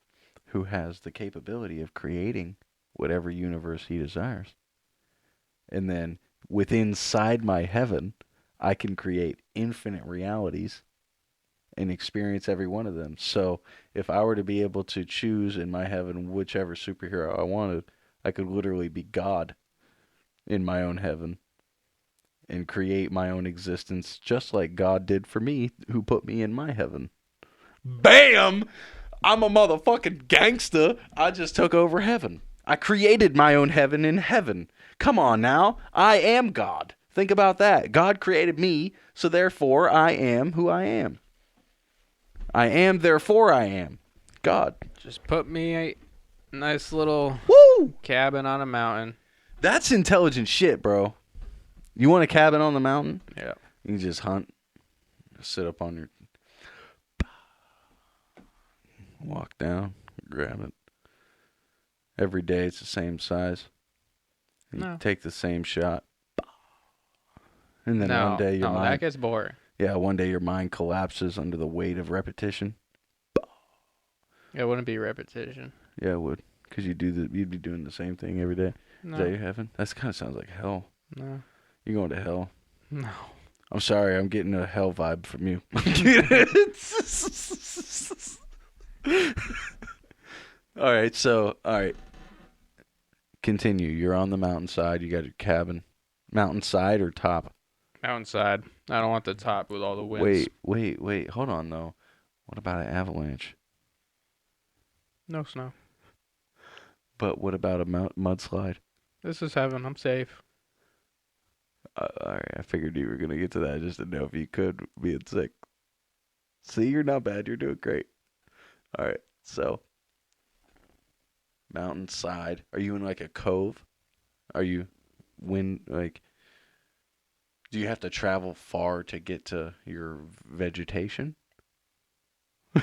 who has the capability of creating whatever universe he desires. And then inside my heaven, I can create infinite realities and experience every one of them. So if I were to be able to choose in my heaven whichever superhero I wanted, I could literally be God in my own heaven and create my own existence just like God did for me, who put me in my heaven. Bam! I'm a motherfucking gangster. I just took over heaven. I created my own heaven in heaven. Come on now. I am God. Think about that. God created me, so therefore I am who I am. I am, therefore I am. God. Just put me a nice little cabin on a mountain. That's intelligent shit, bro. You want a cabin on the mountain? Yeah. You can just hunt. Sit up on your... Walk down. Grab it. Every day it's the same size. You take the same shot. And then one day your mind... that gets boring. Yeah, one day your mind collapses under the weight of repetition. It wouldn't be repetition. Yeah, it would. Because you'd be doing the same thing every day. No. Is that your heaven? That kind of sounds like hell. No. You're going to hell. No. I'm sorry, I'm getting a hell vibe from you. All right. Continue. You're on the mountainside. You got your cabin. Mountainside or top? Mountainside. I don't want the top with all the winds. Wait. Hold on, though. What about an avalanche? No snow. But what about a mudslide? This is heaven. I'm safe. All right, I figured you were going to get to that. I just didn't know if you could, being sick. See, you're not bad. You're doing great. All right, so mountainside. Are you in like a cove? Are you do you have to travel far to get to your vegetation?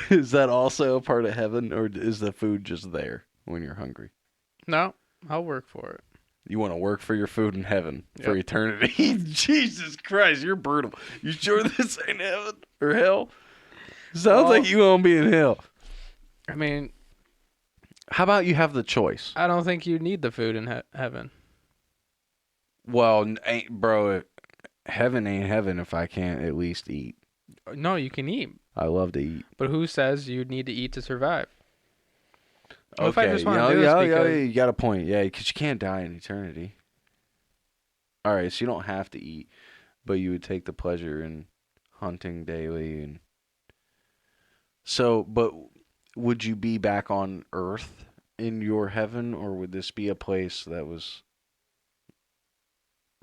Is that also a part of heaven, or is the food just there when you're hungry? No, I'll work for it. You want to work for your food in heaven for eternity? Jesus Christ, you're brutal. You sure this ain't heaven or hell? Sounds like you won't be in hell. I mean, how about you have the choice? I don't think you need the food in heaven. Well, bro, heaven ain't heaven if I can't at least eat. No, you can eat. I love to eat. But who says you need to eat to survive? Okay, if I just want to do this because... you got a point. Yeah, because you can't die in eternity. All right, so you don't have to eat, but you would take the pleasure in hunting daily. And so, but would you be back on Earth in your heaven, or would this be a place that was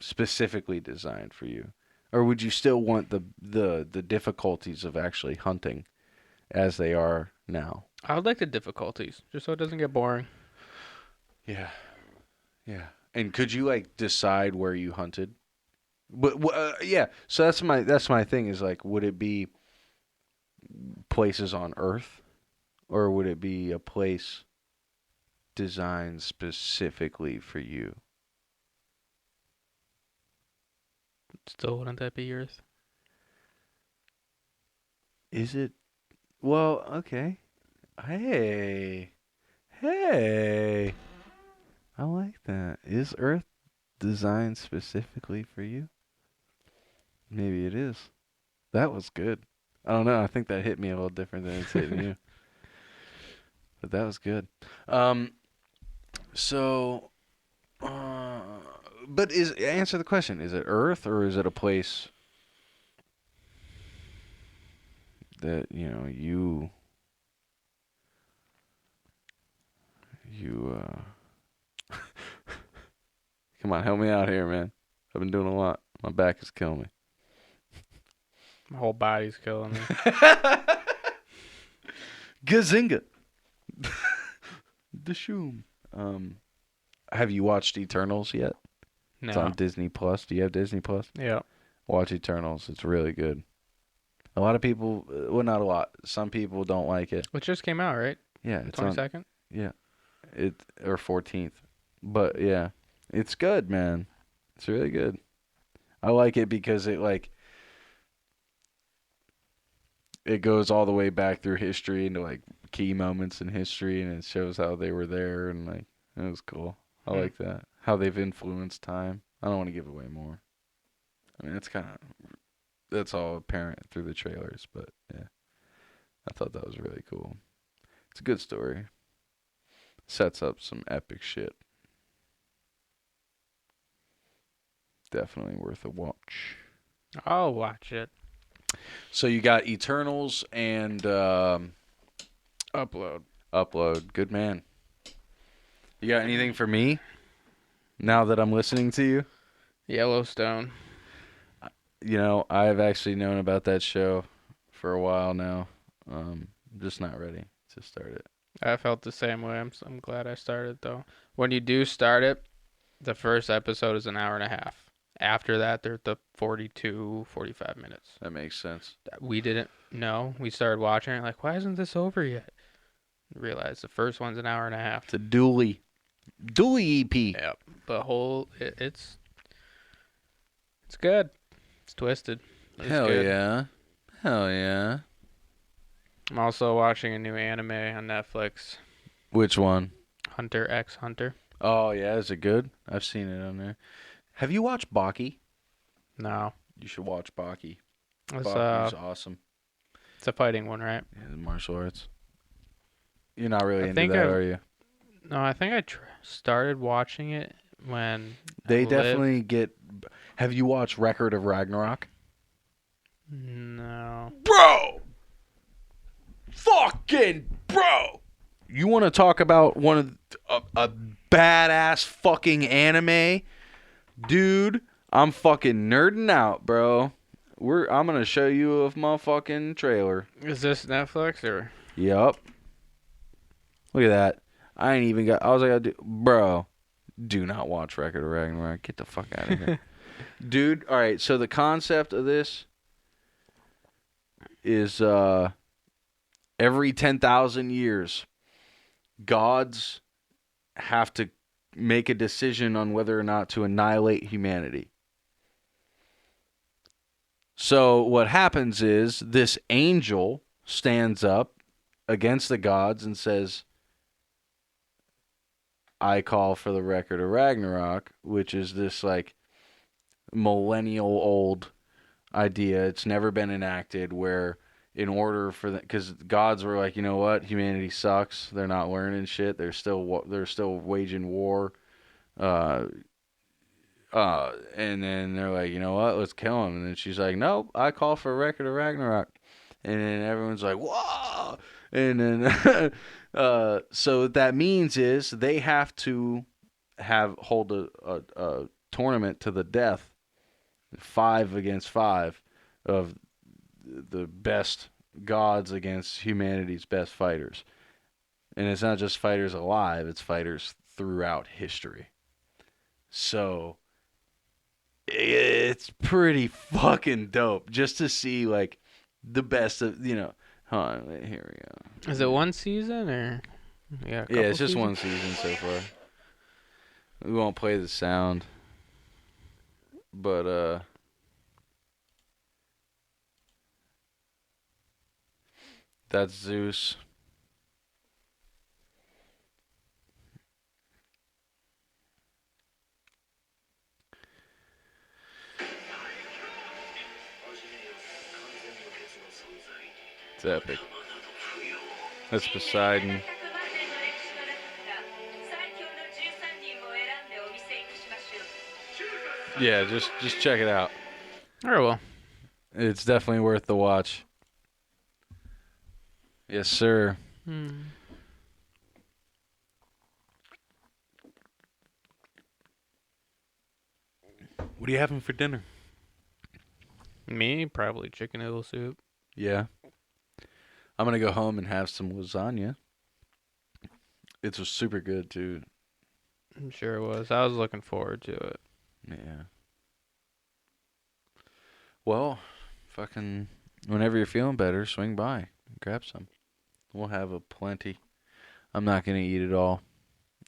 specifically designed for you? Or would you still want the difficulties of actually hunting as they are now? I would like the difficulties, just so it doesn't get boring. Yeah. And could you like decide where you hunted? But yeah. So that's my thing is like, would it be places on Earth, or would it be a place designed specifically for you? Still, wouldn't that be Earth? Is it? Well, okay. Hey. I like that. Is Earth designed specifically for you? Maybe it is. That was good. I don't know. I think that hit me a little different than it's hitting you. But that was good. But answer the question. Is it Earth, or is it a place that, you Come on, help me out here, man. I've been doing a lot. My back is killing me. My whole body's killing me. Gazinga. The shoom. Have you watched Eternals yet? It's on No. Disney Plus. Do you have Disney Plus? Yeah. Watch Eternals. It's really good. A lot of people, well, not a lot. Some people don't like it. Which just came out, right? Yeah, it's on. 22nd? Yeah, or 14th. But yeah, it's good, man. It's really good. I like it because it goes all the way back through history into like key moments in history, and it shows how they were there, and like it was cool. I like that. How they've influenced time. I don't want to give away more. I mean, that's all apparent through the trailers, but yeah. I thought that was really cool. It's a good story. Sets up some epic shit. Definitely worth a watch. I'll watch it. So you got Eternals and Upload. Good man. You got anything for me? Now that I'm listening to you? Yellowstone. You know, I've actually known about that show for a while now. I'm just not ready to start it. I felt the same way. I'm glad I started, though. When you do start it, the first episode is an hour and a half. After that, they're the 42, 45 minutes. That makes sense. We didn't know. We started watching it like, why isn't this over yet? Realized the first one's an hour and a half. It's a dually EP. Yep. But it's good. It's twisted. It's Hell good. yeah. Hell yeah. I'm also watching a new anime on Netflix. Which one? Hunter x Hunter. Oh, yeah. Is it good? I've seen it on there. Have you watched Baki? No. You should watch Baki. It's Baki's awesome. It's a fighting one, right? Yeah, the martial arts. You're not really I into think that, are you? No, I think I started watching it when They I definitely get... Have you watched Record of Ragnarok? No. Bro! Fucking bro! You want to talk about one of a badass fucking anime? Dude, I'm fucking nerding out, bro. I'm going to show you a motherfucking trailer. Is this Netflix or? Yup. Look at that. I ain't even got... I was like, bro, do not watch Record of Ragnarok. Get the fuck out of here. Dude, all right, so the concept of this is every 10,000 years, gods have to make a decision on whether or not to annihilate humanity. So what happens is this angel stands up against the gods and says, I call for the Record of Ragnarok, which is this like millennial old idea. It's never been enacted, where in order for the, because gods were like, you know what, humanity sucks. They're not learning shit. They're still waging war. And then they're like, you know what, let's kill him. And then she's like, nope, I call for a Record of Ragnarok. And then everyone's like, whoa. And then so what that means is they have to hold a tournament to the death, 5 against 5 of the best gods against humanity's best fighters. And it's not just fighters alive, it's fighters throughout history. So it's pretty fucking dope just to see like the best of, you know. Hold on, wait, here we go. Is it one season or? Yeah. Yeah, it's just one season so far. We won't play the sound, but that's Zeus. It's epic. That's Poseidon. Yeah, just check it out. Very well. It's definitely worth the watch. Yes, sir. What are you having for dinner? Me, probably chicken noodle soup. Yeah. I'm going to go home and have some lasagna. It's super good, too. I'm sure it was. I was looking forward to it. Yeah. Well, fucking, whenever you're feeling better, swing by. Grab some. We'll have a plenty. I'm not going to eat it all.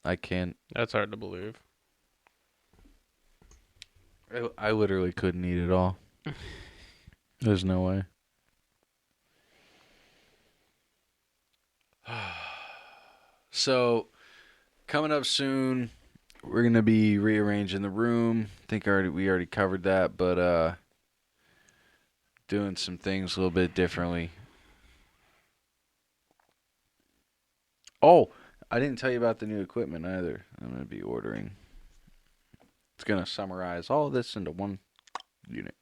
I can't. That's hard to believe. I literally couldn't eat it all. There's no way. So, coming up soon, we're gonna be rearranging the room. I think we already covered that, but doing some things a little bit differently. Oh, I didn't tell you about the new equipment either. I'm gonna be ordering. It's gonna summarize all of this into one unit.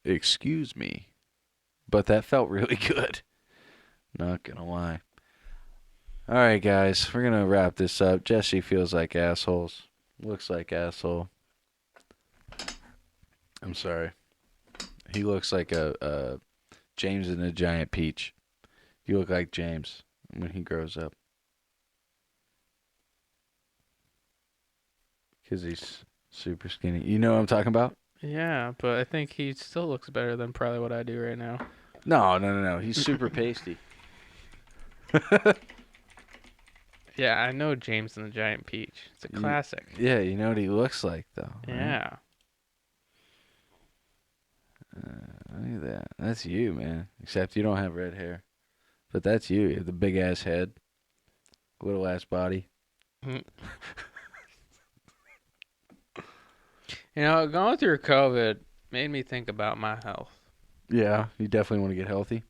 Excuse me, but that felt really good. Not gonna lie. All right, guys, we're gonna wrap this up. Jesse feels like assholes. Looks like asshole. I'm sorry. He looks like a James and the Giant Peach. You look like James when he grows up. Because he's super skinny. You know what I'm talking about? Yeah, but I think he still looks better than probably what I do right now. No. He's super pasty. Yeah, I know James and the Giant Peach. It's a classic. Yeah, you know what he looks like, though. Right? Yeah. Look at that. That's you, man. Except you don't have red hair. But that's you. You have the big-ass head. Little-ass body. You know, going through COVID made me think about my health. Yeah, you definitely want to get healthy.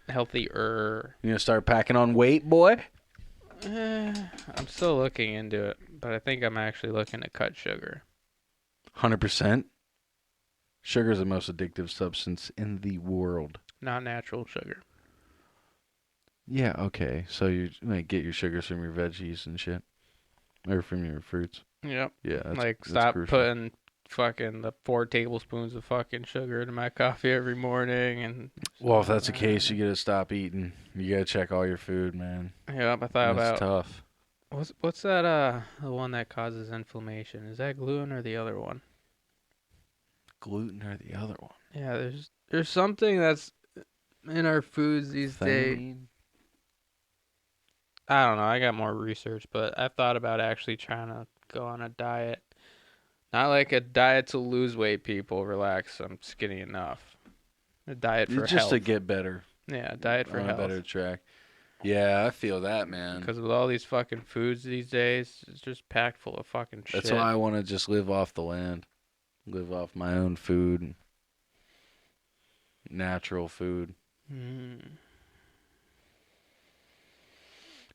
Healthier. You gonna start packing on weight, boy? I'm still looking into it, but I think I'm actually looking to cut sugar. 100%. Sugar is the most addictive substance in the world. Not natural sugar. Yeah, okay. So you like get your sugars from your veggies and shit, or from your fruits. Yep. Yeah, that's Stop crucial. putting fucking the 4 tablespoons of fucking sugar into my coffee every morning. And Well, if that's the case, you gotta stop eating. You gotta check all your food, man. Yep, I thought That's about tough. what's that the one that causes inflammation? Is that gluten or the other one? Gluten or the other one? Yeah, there's something that's in our foods these days. Thiamine? I don't know. I got more research, but I've thought about actually trying to go on a diet. Not like a diet to lose weight, people. Relax. I'm skinny enough. A diet for Just health. to get better. Yeah, a diet for on health. a better track. Yeah, I feel that, man. Because with all these fucking foods these days, it's just packed full of fucking shit. That's why I want to just live off the land. Live off my own food. And natural food.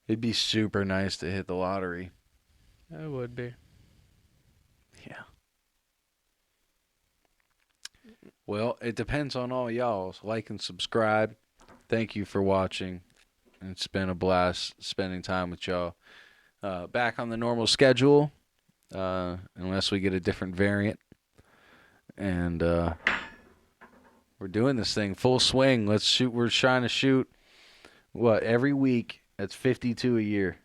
It'd be super nice to hit the lottery. It would be. Yeah. Well, it depends on all y'all. So like and subscribe. Thank you for watching. It's been a blast spending time with y'all. Back on the normal schedule, unless we get a different variant. And we're doing this thing full swing. Let's shoot. We're trying to shoot, every week? That's 52 a year.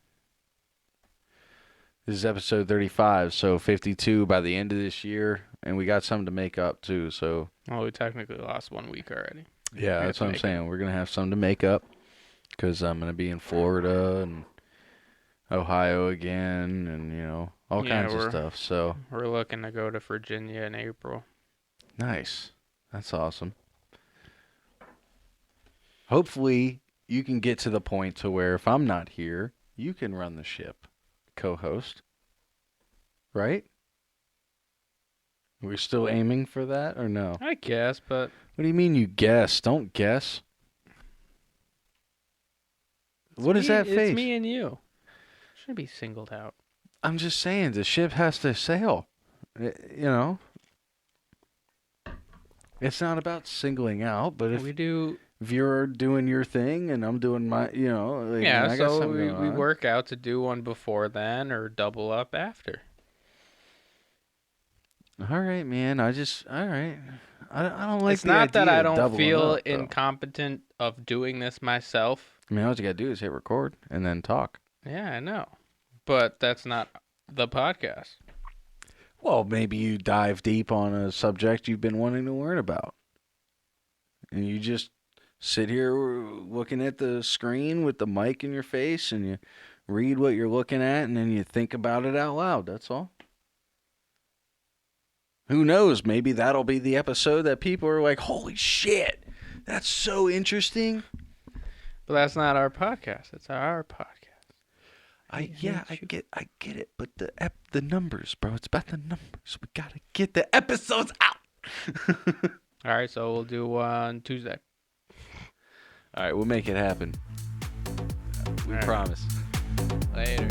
This is episode 35, so 52 by the end of this year. And we got something to make up, too. So Well, we technically lost 1 week already. yeah, that's what I'm saying. We're going to have something to make up. Because I'm going to be in Florida and Ohio again and, all kinds of stuff. So we're looking to go to Virginia in April. Nice. That's awesome. Hopefully, you can get to the point to where if I'm not here, you can run the ship, co-host. Right? We're still aiming for that or no? I guess, but... What do you mean you guess? Don't guess. What is that face? It's me and you. Shouldn't be singled out. I'm just saying, the ship has to sail. It's not about singling out, but if you're doing your thing and I'm doing my, yeah, I got so something going we on. work out to do one before then or double up after. All right, man. All right. I don't like It's the not that idea I of don't doubling feel up, though. incompetent of doing this myself. I mean, all you gotta do is hit record and then talk. Yeah, I know. But that's not the podcast. Well, maybe you dive deep on a subject you've been wanting to learn about. And you just sit here looking at the screen with the mic in your face and you read what you're looking at and then you think about it out loud. That's all. Who knows? Maybe that'll be the episode that people are like, holy shit, that's so interesting. But that's not our podcast. It's our podcast. I get it, but the numbers, bro. It's about the numbers. We gotta get the episodes out. All right, so we'll do one Tuesday. All right, we'll make it happen. We All right. promise. Later.